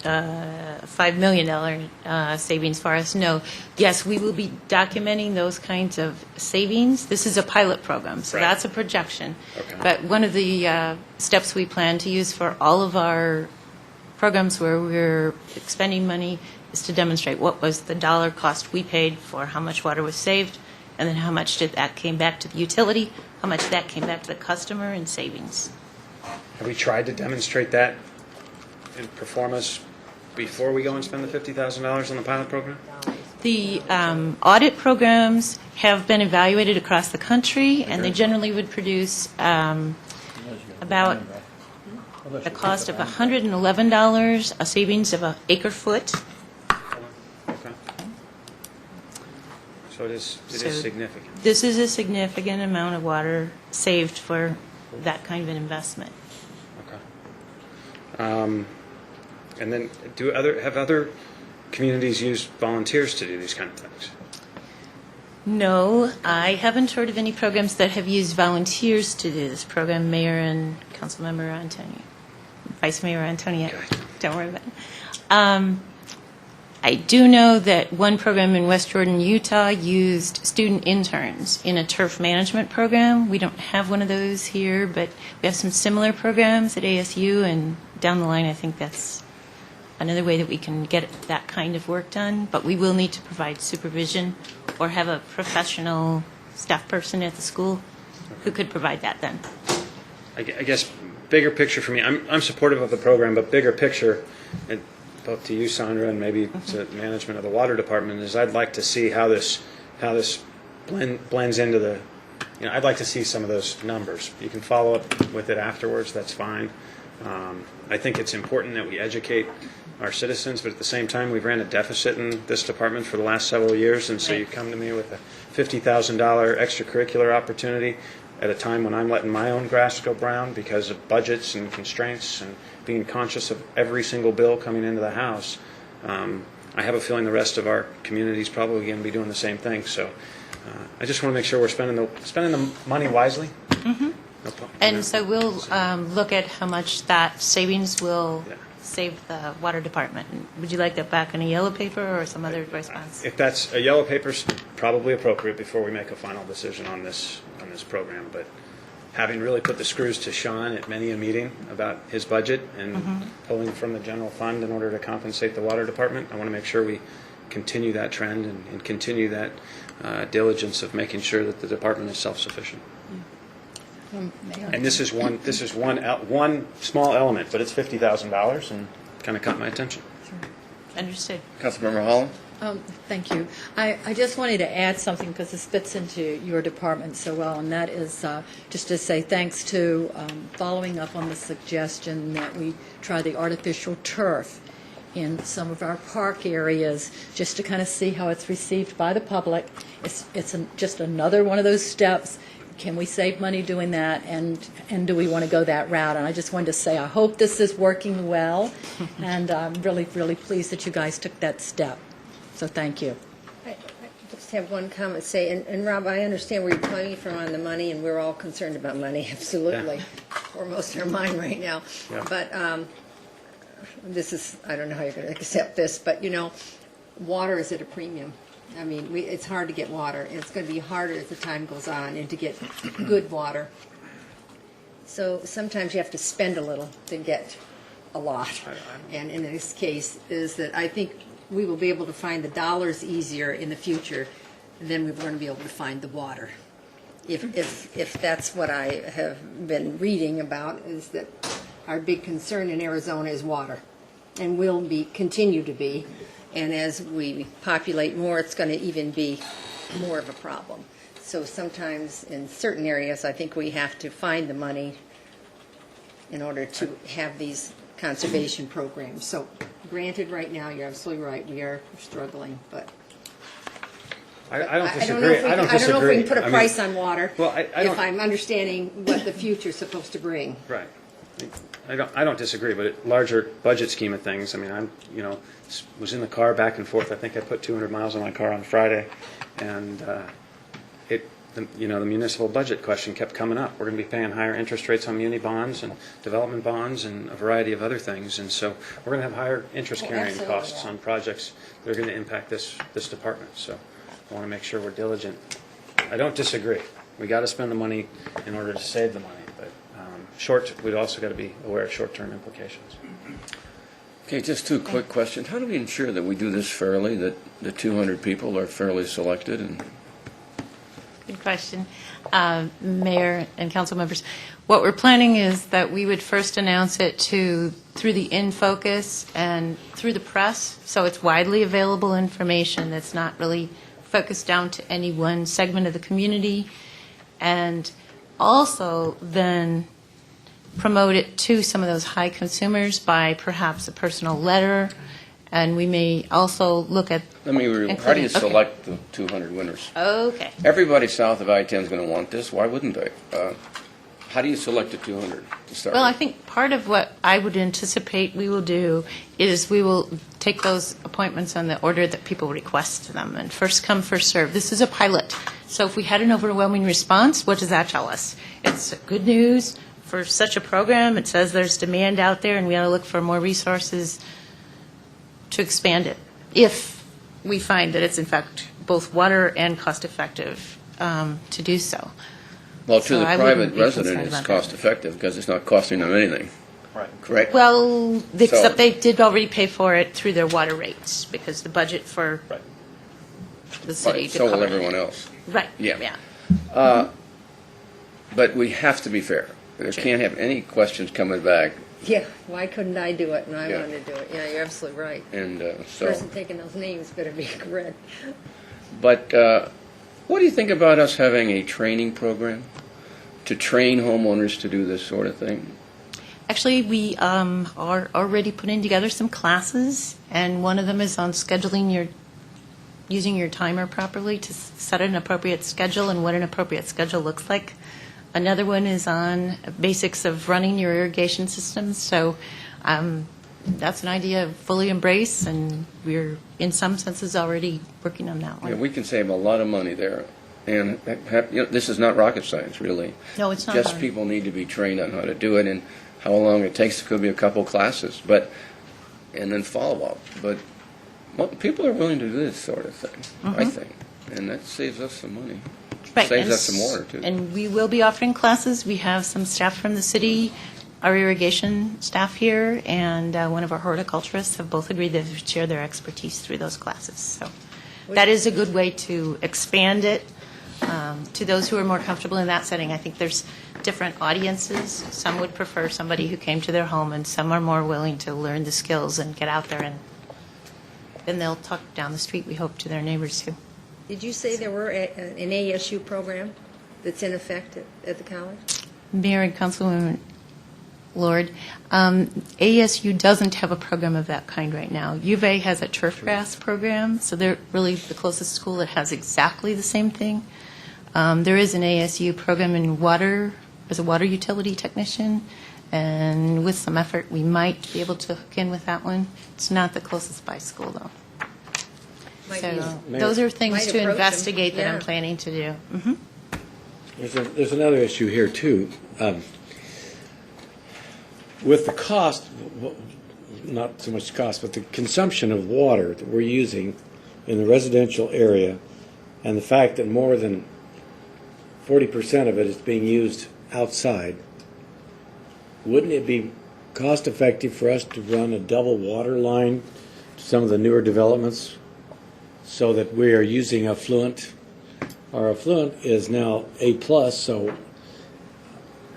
$5 million savings for us. No. Yes, we will be documenting those kinds of savings. This is a pilot program, so Right. that's a projection. Okay. But one of the steps we plan to use for all of our programs where we're expending money is to demonstrate what was the dollar cost we paid for how much water was saved, and then how much did that came back to the utility, how much that came back to the customer in savings. Have we tried to demonstrate that in performance before we go and spend the $50,000 on the pilot program? The audit programs have been evaluated across the country, and they generally would produce about a cost of $111, a savings of an acre foot. Okay. So it is So significant. This is a significant amount of water saved for that kind of an investment. Okay. And then have other communities used volunteers to do these kind of things? No, I haven't heard of any programs that have used volunteers to do this program, Mayor and Councilmember Antonio. Vice Mayor Antonio, Okay. don't worry about it. I do know that one program in West Jordan, Utah, used student interns in a turf management program. We don't have one of those here, but we have some similar programs at ASU, and down the line, I think that's another way that we can get that kind of work done. But we will need to provide supervision or have a professional staff person at the school who could provide that then. I guess bigger picture for me, I'm supportive of the program, but bigger picture, and both to you, Sandra, and maybe to management of the water department, is I'd like to see how this blends into the, I'd like to see some of those numbers. You can follow up with it afterwards, that's fine. I think it's important that we educate our citizens, but at the same time, we've ran a deficit in this department for the last several years, and so you come to me with a $50,000 extracurricular opportunity at a time when I'm letting my own grass go brown because of budgets and constraints and being conscious of every single bill coming into the house. I have a feeling the rest of our community is probably going to be doing the same thing. So I just want to make sure we're spending the money wisely. Mm-hmm. No problem. And so we'll look at how much that savings will Yeah. save the water department. Would you like that back in a yellow paper or some other response? If that's a yellow paper's probably appropriate before we make a final decision on this program. But having really put the screws to Sean at many a meeting about his budget and pulling from the general fund in order to compensate the water department, I want to make sure we continue that trend and continue that diligence of making sure that the department is self-sufficient. And this is one small element, but it's $50,000 and kind of caught my attention. Understood. Councilmember Holland? Thank you. I just wanted to add something because this fits into your department so well, and that is just to say thanks to following up on the suggestion that we try the artificial turf in some of our park areas, just to kind of see how it's received by the public. It's just another one of those steps. Can we save money doing that, and do we want to go that route? And I just wanted to say I hope this is working well, and I'm really, really pleased that you guys took that step. So thank you. I just have one comment to say, and Rob, I understand where you're coming from on the money, and we're all concerned about money, absolutely. Yeah. Foremost in our mind right now. Yeah. But this is, I don't know how you're going to accept this, but, water is at a premium. I mean, it's hard to get water, and it's going to be harder as the time goes on and to get good water. So sometimes you have to spend a little to get a lot. And in this case, is that I think we will be able to find the dollars easier in the future than we're going to be able to find the water. If that's what I have been reading about, is that our big concern in Arizona is water, and will continue to be. And as we populate more, it's going to even be more of a problem. So sometimes in certain areas, I think we have to find the money in order to have these conservation programs. So granted, right now, you're absolutely right, we are struggling, but I don't I disagree. don't know if we can put a price on water, Well, I if don't- I'm understanding what the future's supposed to bring. Right. I don't disagree, but at larger budget scheme of things, I mean, was in the car back and forth. I think I put 200 miles on my car on Friday, and the municipal budget question kept coming up. We're going to be paying higher interest rates on muni bonds and development bonds and a variety of other things. And so we're going to have higher interest carrying Absolutely, costs yeah. on projects that are going to impact this department. So I want to make sure we're diligent. I don't disagree. We got to spend the money in order to save the money. But we've also got to be aware of short-term implications. Okay, just two quick questions. How do we ensure that we do this fairly, that the 200 people are fairly selected? And Good question. Mayor and council members, what we're planning is that we would first announce it through the in-focus and through the press, so it's widely available information that's not really focused down to any one segment of the community, and also then promote it to some of those high consumers by perhaps a personal letter, and we may also look at... how do you Okay. select the 200 winners? Okay. Everybody south of I-10 is going to want this. Why wouldn't they? How do you select the 200 to start Well, I with? think part of what I would anticipate we will do is we will take those appointments on the order that people request them, and first come, first serve. This is a pilot, so if we had an overwhelming response, what does that tell us? It's good news for such a program. It says there's demand out there, and we ought to look for more resources to expand it, if we find that it's in fact both water and cost-effective to do so. Well, to so the I wouldn't private be resident, concerned it's about that. cost-effective because it's not costing them anything. Right. Correct? Well, So- except they did already pay for it through their water rates, because the budget for Right. the city Right, to so will cover it. everyone else. Right, Yeah. yeah. But we have to be fair. There can't have any questions coming back, Yeah, why couldn't I do it and I Yeah. wanted to do it? Yeah, you're absolutely right. and The so. person taking those names better be correct. But what do you think about us having a training program to train homeowners to do this sort of thing? Actually, we are already putting together some classes, and one of them is on using your timer properly to set an appropriate schedule and what an appropriate schedule looks like. Another one is on basics of running your irrigation systems. So that's an idea I fully embrace, and we're in some senses already working on that one. Yeah, we can save a lot of money there. And this is not rocket science, really. No, it's not Just hard. people need to be trained on how to do it and how long it takes. It could be a couple classes, and then follow up. But people are willing to do this sort of thing, I think, and that saves us some money. Right, Saves and us some water, too. And we will be offering classes. We have some staff from the city, our irrigation staff here, and one of our horticulturists have both agreed to share their expertise through those classes. So that is a good way to expand it to those who are more comfortable in that setting. I think there's different audiences. Some would prefer somebody who came to their home, and some are more willing to learn the skills and get out there, and then they'll talk down the street, we hope, to their neighbors too. Did you say there were an ASU program that's in effect at the college? Mayor and Councilwoman Lord, ASU doesn't have a program of that kind right now. U of A has a turf grass program, so they're really the closest school that has exactly the same thing. There is an ASU program in water, as a water utility technician, and with some effort, we might be able to hook in with that one. It's not the closest by school, though. Might So be- those are things Might to approach 'em, investigate that I'm yeah. planning to do. Mhm. There's another issue here, too. With the cost, not so much cost, but the consumption of water that we're using in the residential area, and the fact that more than 40% of it is being used outside, wouldn't it be cost effective for us to run a double water line to some of the newer developments so that we are using affluent? Our affluent is now A+, so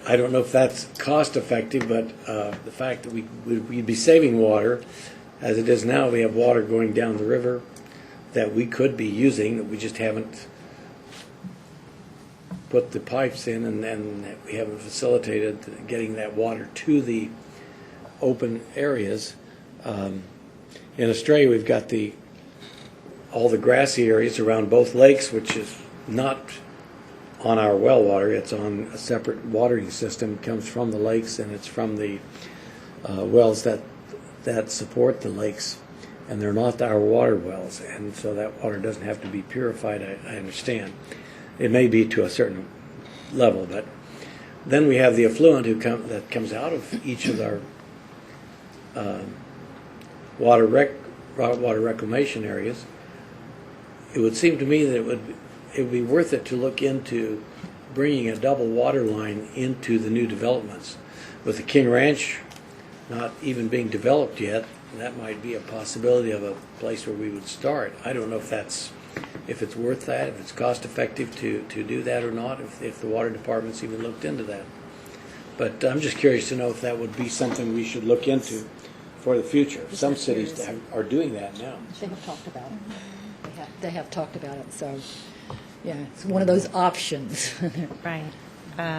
I don't know if that's cost effective, but the fact that we'd be saving water, as it is now, we have water going down the river that we could be using, that we just haven't put the pipes in, and we haven't facilitated getting that water to the open areas. In Australia, we've got all the grassy areas around both lakes, which is not on our well water. It's on a separate watering system. It comes from the lakes, and it's from the wells that support the lakes, and they're not our water wells, and so that water doesn't have to be purified, I understand. It may be to a certain level, but then we have the effluent that comes out of each of our water reclamation areas. It would seem to me that it would be worth it to look into bringing a double water line into the new developments. With the King Ranch not even being developed yet, that might be a possibility of a place where we would start. I don't know if it's worth that, if it's cost effective to do that or not, if the water department's even looked into that. But I'm just curious to know if that would be something we should look into for the future. Some cities are doing that now. They have talked about it. They have talked about it, so, yeah, it's one of those options. Right.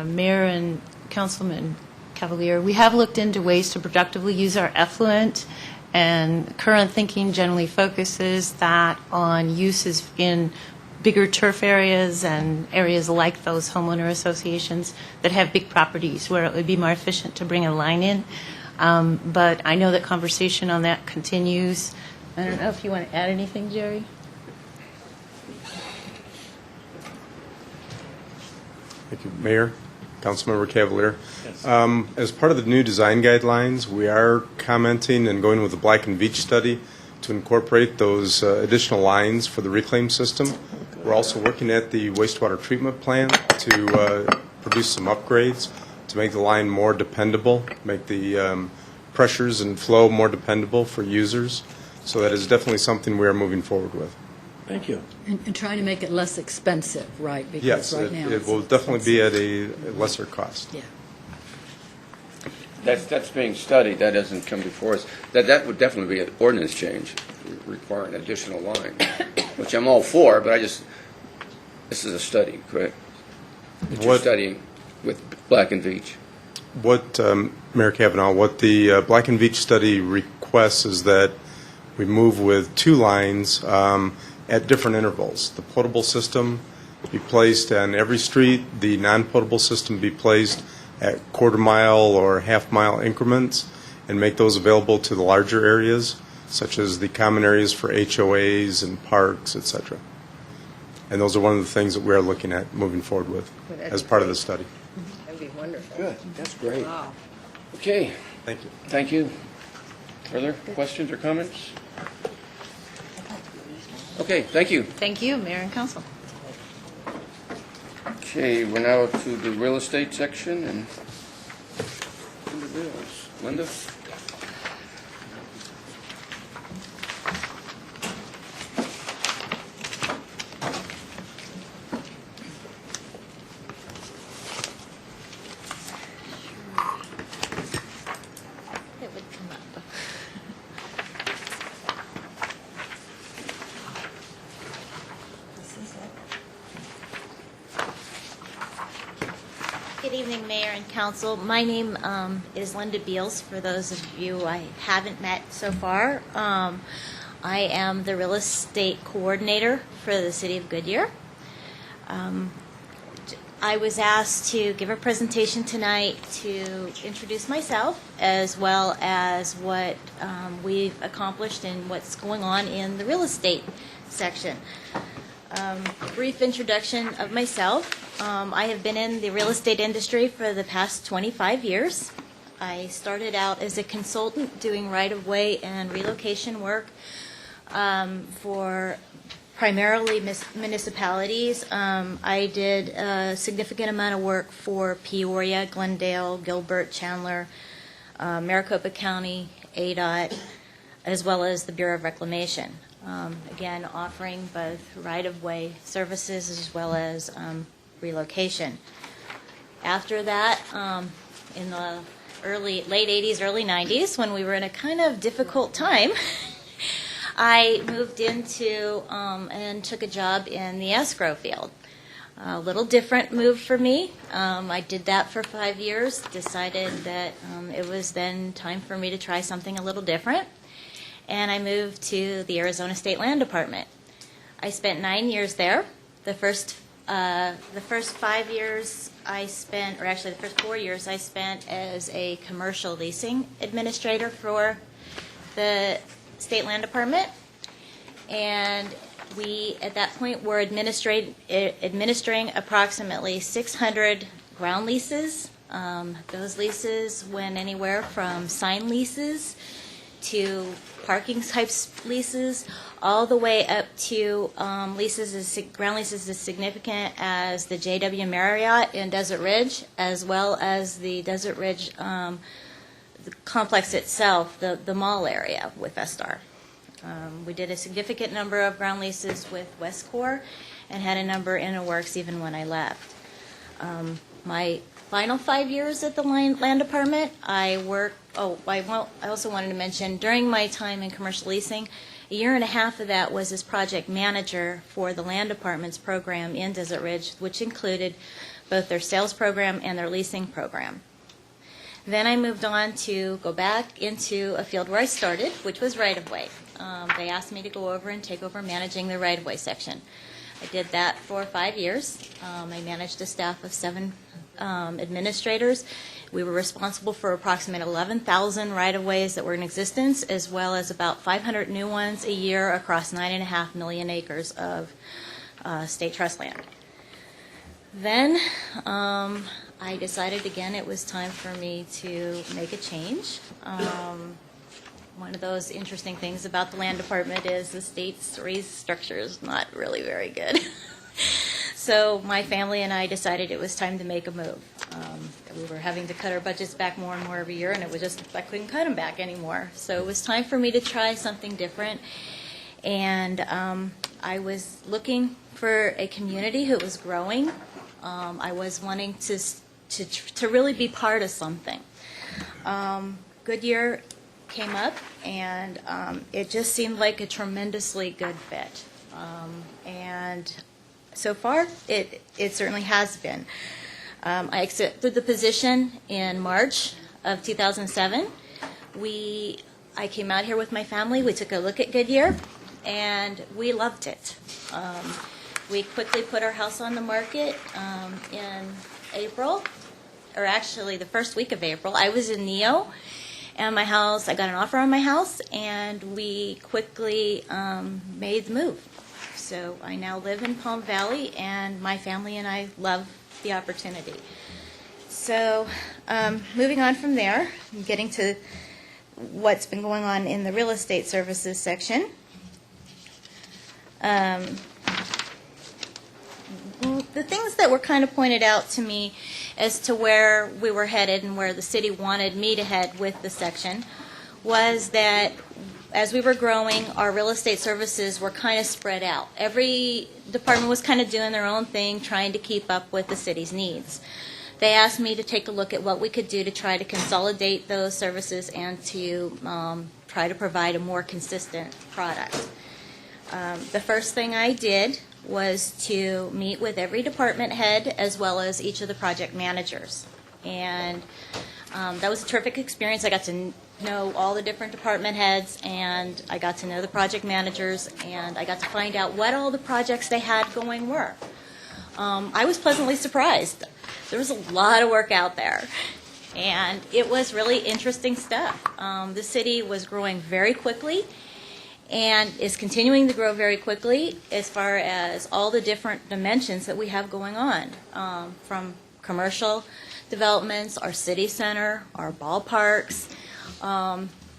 Mayor and Councilman Cavalier, we have looked into ways to productively use our effluent, and current thinking generally focuses that on uses in bigger turf areas and areas like those homeowner associations that have big properties where it would be more efficient to bring a line in. But I know that conversation on that continues. I don't know if you want to add anything, Jerry? Thank you, Mayor, Councilmember Cavalier. As part of the new design guidelines, we are commenting and going with the Black and Veatch study to incorporate those additional lines for the reclaim system. We're also working at the wastewater treatment plant to produce some upgrades to make the line more dependable, make the pressures and flow more dependable for users. So that is definitely something we are moving forward with. Thank you. And trying to make it less expensive, right? Because Yes, right now it it's will definitely be expensive. at a lesser cost. Yeah. That's being studied. That doesn't come before us. That would definitely be an ordinance change requiring additional line, which I'm all for, but this is a study, correct? That you're What- studying with Black and Veatch. What, Mayor Kavanaugh, what the Black and Veatch study requests is that we move with two lines at different intervals. The potable system be placed on every street, the non-potable system be placed at quarter-mile or half-mile increments, and make those available to the larger areas, such as the common areas for HOAs and parks, etc. And those are one of the things that we are looking at moving forward with Well, that'd as be part of great. the study. That'd be wonderful. Good. That's great. Wow. Okay. Thank you. Thank you. Further questions or comments? Okay, thank you. Thank you, Mayor and Council. Okay, we're now to the real estate section and Linda Bills. Linda? It would come up. Good evening, Mayor and Council. My name is Linda Beals, for those of you I haven't met so far. I am the real estate coordinator for the City of Goodyear. I was asked to give a presentation tonight to introduce myself, as well as what we've accomplished and what's going on in the real estate section. Brief introduction of myself. I have been in the real estate industry for the past 25 years. I started out as a consultant doing right-of-way and relocation work for primarily municipalities. I did a significant amount of work for Peoria, Glendale, Gilbert, Chandler, Maricopa County, ADOT, as well as the Bureau of Reclamation. Again, offering both right-of-way services as well as relocation. After that, in the late 80s, early 90s, when we were in a kind of difficult time, I moved into and took a job in the escrow field. A little different move for me. I did that for 5 years, decided that it was then time for me to try something a little different, and I moved to the Arizona State Land Department. I spent 9 years there. The first 5 years I spent, or actually the first 4 years I spent as a commercial leasing administrator for the State Land Department. And We, at that point, were administering approximately 600 ground leases. Those leases went anywhere from sign leases to parking types leases, all the way up to ground leases as significant as the JW Marriott in Desert Ridge, as well as the Desert Ridge the complex itself, the mall area with Vestar. We did a significant number of ground leases with Westcor and had a number in the works even when I left. My final 5 years at the land department, I also wanted to mention, during my time in commercial leasing, a year and a half of that was as project manager for the land department's program in Desert Ridge, which included both their sales program and their leasing program. Then I moved on to go back into a field where I started, which was right-of-way. They asked me to go over and take over managing the right-of-way section. I did that for 5 years. I managed a staff of 7 administrators. We were responsible for approximately 11,000 right-of-ways that were in existence, as well as about 500 new ones a year across 9.5 million acres of state trust land. Then I decided again it was time for me to make a change. One of those interesting things about the land department is the state's raise structure is not really very good. So my family and I decided it was time to make a move. We were having to cut our budgets back more and more every year, and it was just, I couldn't cut them back anymore. So it was time for me to try something different. And I was looking for a community who was growing. I was wanting to really be part of something. Goodyear came up, and it just seemed like a tremendously good fit. And so far, it certainly has been. I accepted the position in March of 2007. I came out here with my family. We took a look at Goodyear, and we loved it. We quickly put our house on the market in April, or actually the first week of April. I was in Neo, and I got an offer on my house, and we quickly made the move. So I now live in Palm Valley, and my family and I love the opportunity. So moving on from there, getting to what's been going on in the real estate services section. The things that were kind of pointed out to me as to where we were headed and where the city wanted me to head with the section was that as we were growing, our real estate services were kind of spread out. Every department was kind of doing their own thing, trying to keep up with the city's needs. They asked me to take a look at what we could do to try to consolidate those services and to try to provide a more consistent product. The first thing I did was to meet with every department head as well as each of the project managers. And that was a terrific experience. I got to know all the different department heads, and I got to know the project managers, and I got to find out what all the projects they had going were. I was pleasantly surprised. There was a lot of work out there, and it was really interesting stuff. The city was growing very quickly and is continuing to grow very quickly as far as all the different dimensions that we have going on, from commercial developments, our city center, our ballparks,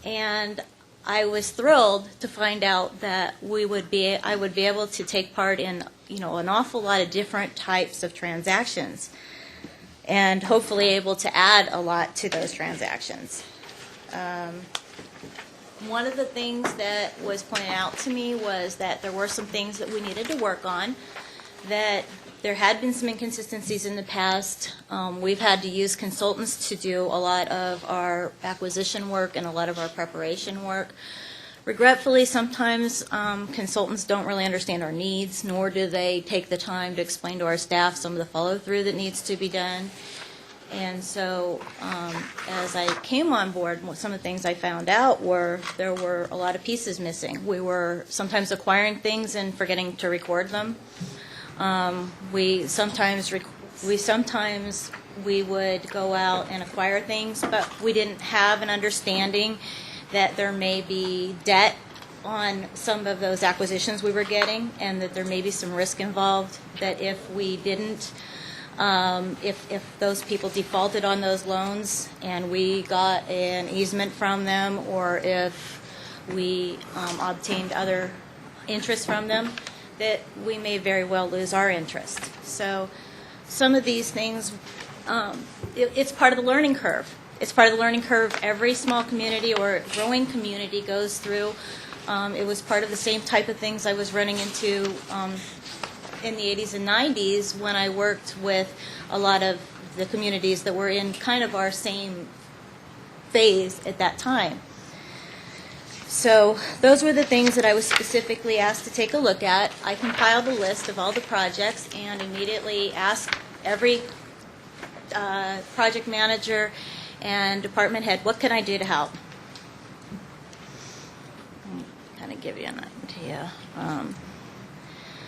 and I was thrilled to find out that I would be able to take part in, an awful lot of different types of transactions, and hopefully able to add a lot to those transactions. One of the things that was pointed out to me was that there were some things that we needed to work on, that there had been some inconsistencies in the past. We've had to use consultants to do a lot of our acquisition work and a lot of our preparation work. Regretfully, sometimes consultants don't really understand our needs, nor do they take the time to explain to our staff some of the follow-through that needs to be done. And so as I came on board, some of the things I found out were there were a lot of pieces missing. We were sometimes acquiring things and forgetting to record them. We sometimes would go out and acquire things, but we didn't have an understanding that there may be debt on some of those acquisitions we were getting, and that there may be some risk involved, that if we didn't, if those people defaulted on those loans and we got an easement from them, or if we obtained other interest from them, that we may very well lose our interest. So some of these things, it's part of the learning curve. It's part of the learning curve every small community or growing community goes through. It was part of the same type of things I was running into in the 80s and 90s when I worked with a lot of the communities that were in kind of our same phase at that time. So those were the things that I was specifically asked to take a look at. I compiled a list of all the projects and immediately asked every project manager and department head, what can I do to help? Kind of give you an idea.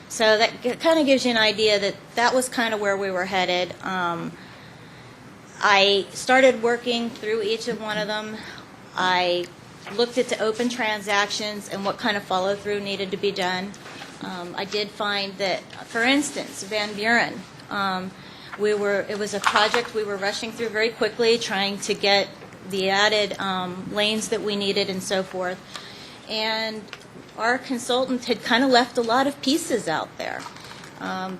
So that kind of gives you an idea that that was kind of where we were headed. I started working through each of one of them. I looked at the open transactions and what kind of follow-through needed to be done. I did find that, for instance, Van Buren, it was a project we were rushing through very quickly, trying to get the added lanes that we needed and so forth. And our consultant had kind of left a lot of pieces out there.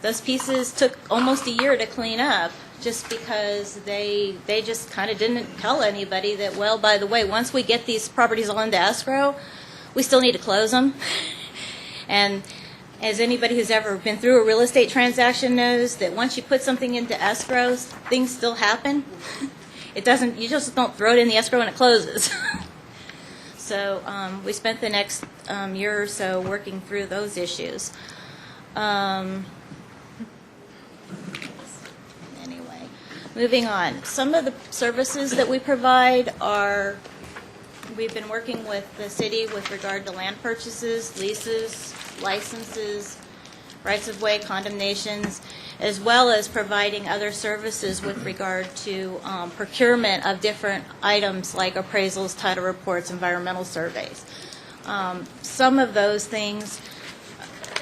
Those pieces took almost a year to clean up, just because they just kind of didn't tell anybody that, well, by the way, once we get these properties all into escrow, we still need to close them. And as anybody who's ever been through a real estate transaction knows, that once you put something into escrow, things still happen. It doesn't, you just don't throw it in the escrow and it closes. So we spent the next year or so working through those issues. Moving on, some of the services that we provide are, we've been working with the city with regard to land purchases, leases, licenses, rights-of-way, condemnations, as well as providing other services with regard to procurement of different items like appraisals, title reports, environmental surveys. Some of those things,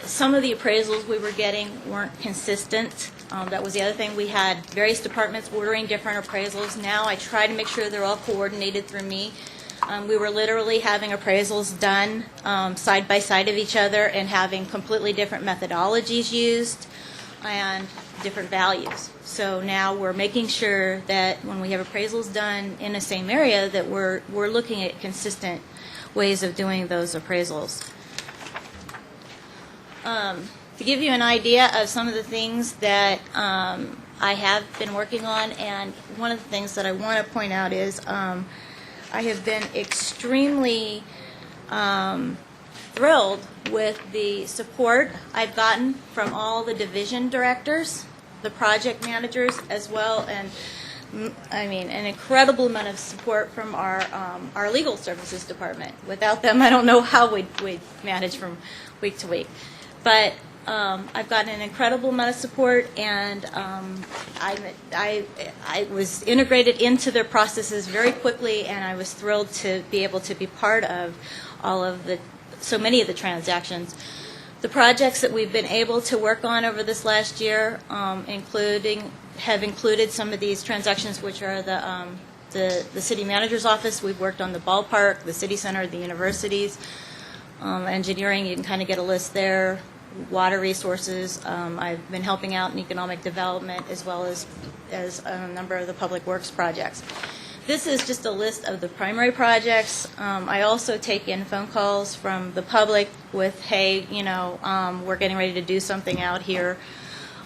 some of the appraisals we were getting weren't consistent. That was the other thing. We had various departments ordering different appraisals. Now I try to make sure they're all coordinated through me. We were literally having appraisals done side by side of each other and having completely different methodologies used and different values. So now we're making sure that when we have appraisals done in the same area, that we're looking at consistent ways of doing those appraisals. To give you an idea of some of the things that I have been working on, and one of the things that I want to point out is I have been extremely thrilled with the support I've gotten from all the division directors, the project managers as well, and I mean an incredible amount of support from our legal services department. Without them, I don't know how we'd manage from week to week. But I've gotten an incredible amount of support, and I was integrated into their processes very quickly, and I was thrilled to be able to be part of so many of the transactions. The projects that we've been able to work on over this last year, have included some of these transactions, which are the city manager's office. We've worked on the ballpark, the city center, the universities, engineering. You can kind of get a list there. Water resources. I've been helping out in economic development as well as a number of the public works projects. This is just a list of the primary projects. I also take in phone calls from the public with, hey, we're getting ready to do something out here.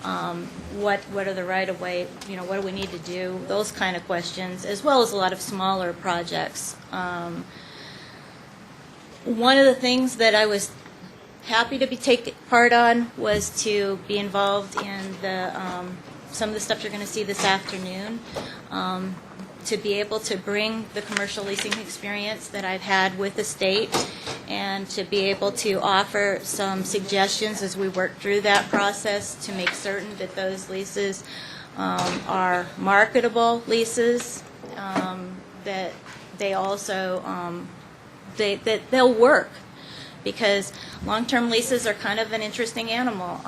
What are the right-of-way, what do we need to do? Those kind of questions, as well as a lot of smaller projects. One of the things that I was happy to take part on was to be involved in some of the stuff you're going to see this afternoon, to be able to bring the commercial leasing experience that I've had with the state, and to be able to offer some suggestions as we work through that process to make certain that those leases are marketable leases, that they also that they'll work. because long-term leases are kind of an interesting animal.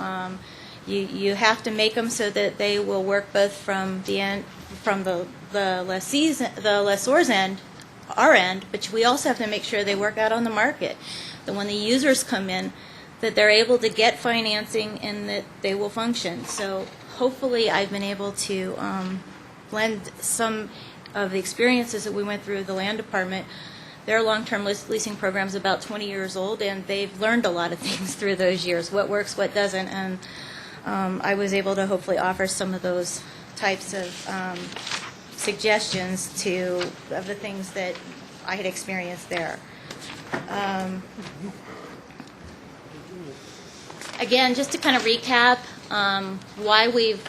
You have to make them so that they will work both from the lessor's end, our end, but we also have to make sure they work out on the market. That when the users come in, that they're able to get financing and that they will function. So hopefully I've been able to blend some of the experiences that we went through the land department. Their long-term leasing program is about 20 years old, and they've learned a lot of things through those years, what works, what doesn't, and I was able to hopefully offer some of those types of suggestions of the things that I had experienced there. Again, just to kind of recap, why we've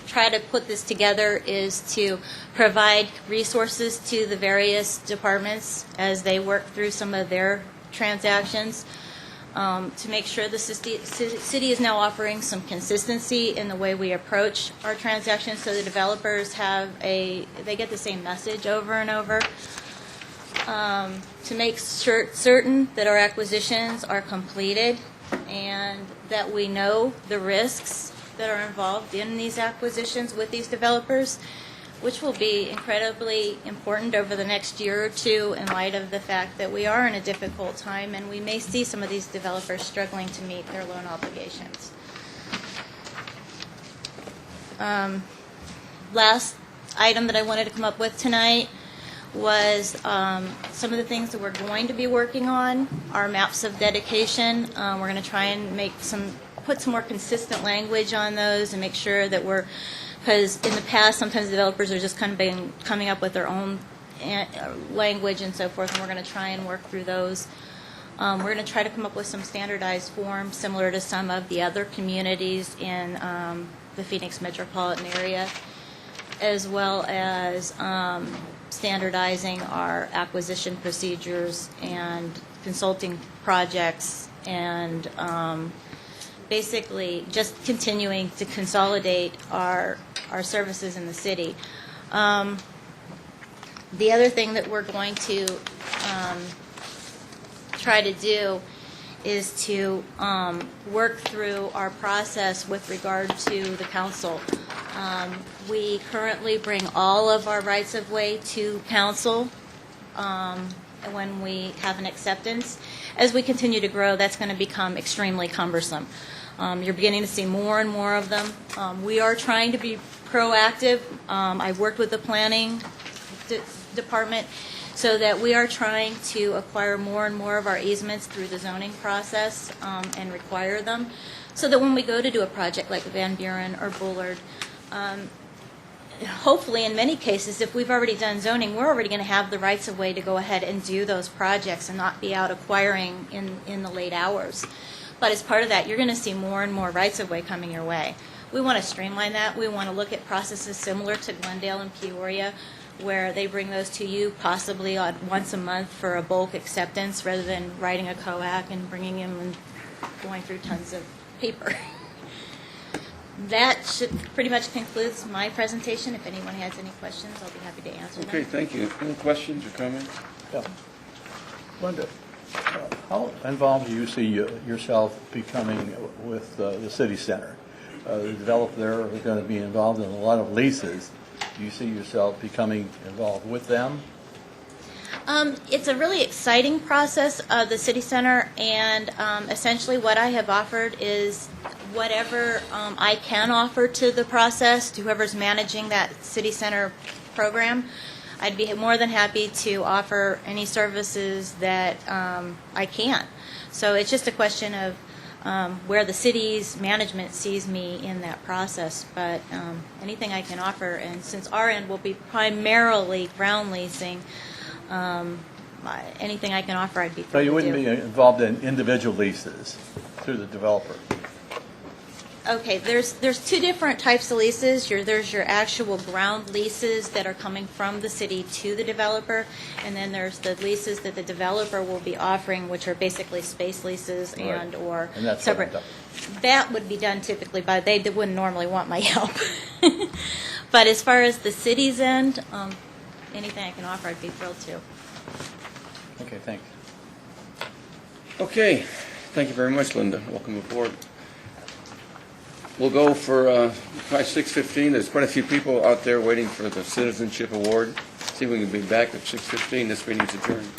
tried to put this together is to provide resources to the various departments as they work through some of their transactions, to make sure the city is now offering some consistency in the way we approach our transactions, so the developers they get the same message over and over. To make certain that our acquisitions are completed and that we know the risks that are involved in these acquisitions with these developers, which will be incredibly important over the next year or two in light of the fact that we are in a difficult time and we may see some of these developers struggling to meet their loan obligations. Last item that I wanted to come up with tonight was some of the things that we're going to be working on are maps of dedication. We're going to try and put some more consistent language on those and make sure that because in the past sometimes developers are just kind of coming up with their own language and so forth, and we're going to try and work through those. We're going to try to come up with some standardized forms similar to some of the other communities in the Phoenix metropolitan area, as well as standardizing our acquisition procedures and consulting projects, and basically just continuing to consolidate our services in the city. The other thing that we're going to try to do is to work through our process with regard to the council. We currently bring all of our rights of way to council when we have an acceptance. As we continue to grow, that's going to become extremely cumbersome. You're beginning to see more and more of them. We are trying to be proactive. I've worked with the planning department so that we are trying to acquire more and more of our easements through the zoning process and require them, so that when we go to do a project like Van Buren or Bullard, hopefully in many cases, if we've already done zoning, we're already going to have the rights of way to go ahead and do those projects and not be out acquiring in the late hours. But as part of that, you're going to see more and more rights of way coming your way. We want to streamline that. We want to look at processes similar to Glendale and Peoria, where they bring those to you possibly once a month for a bulk acceptance, rather than writing a COAC and bringing them and going through tons of paper. That should pretty much concludes my presentation. If anyone has any questions, I'll be happy to answer them. Okay, thank you. Any questions or comments? Yeah. Linda, how involved do you see yourself becoming with the city center? The developer there are going to be involved in a lot of leases. Do you see yourself becoming involved with them? It's a really exciting process, the city center, and essentially what I have offered is whatever I can offer to the process, to whoever's managing that city center program. I'd be more than happy to offer any services that I can. So it's just a question of where the city's management sees me in that process. But anything I can offer, and since our end will be primarily ground leasing, anything I can offer, I'd be thrilled to do. So you wouldn't be involved in individual leases through the developer? Okay, there's two different types of leases. There's your actual ground leases that are coming from the city to the developer, and then there's the leases that the developer will be offering, which are basically space leases and or that's separate. That would be done typically by they wouldn't normally want my help. But as far as the city's end, anything I can offer, I'd be thrilled to. Okay, thanks. Okay, thank you very much, Linda. Welcome aboard. We'll go for probably 6:15. There's quite a few people out there waiting for the Citizenship Award. See if we can be back at 6:15. This meeting's adjourned.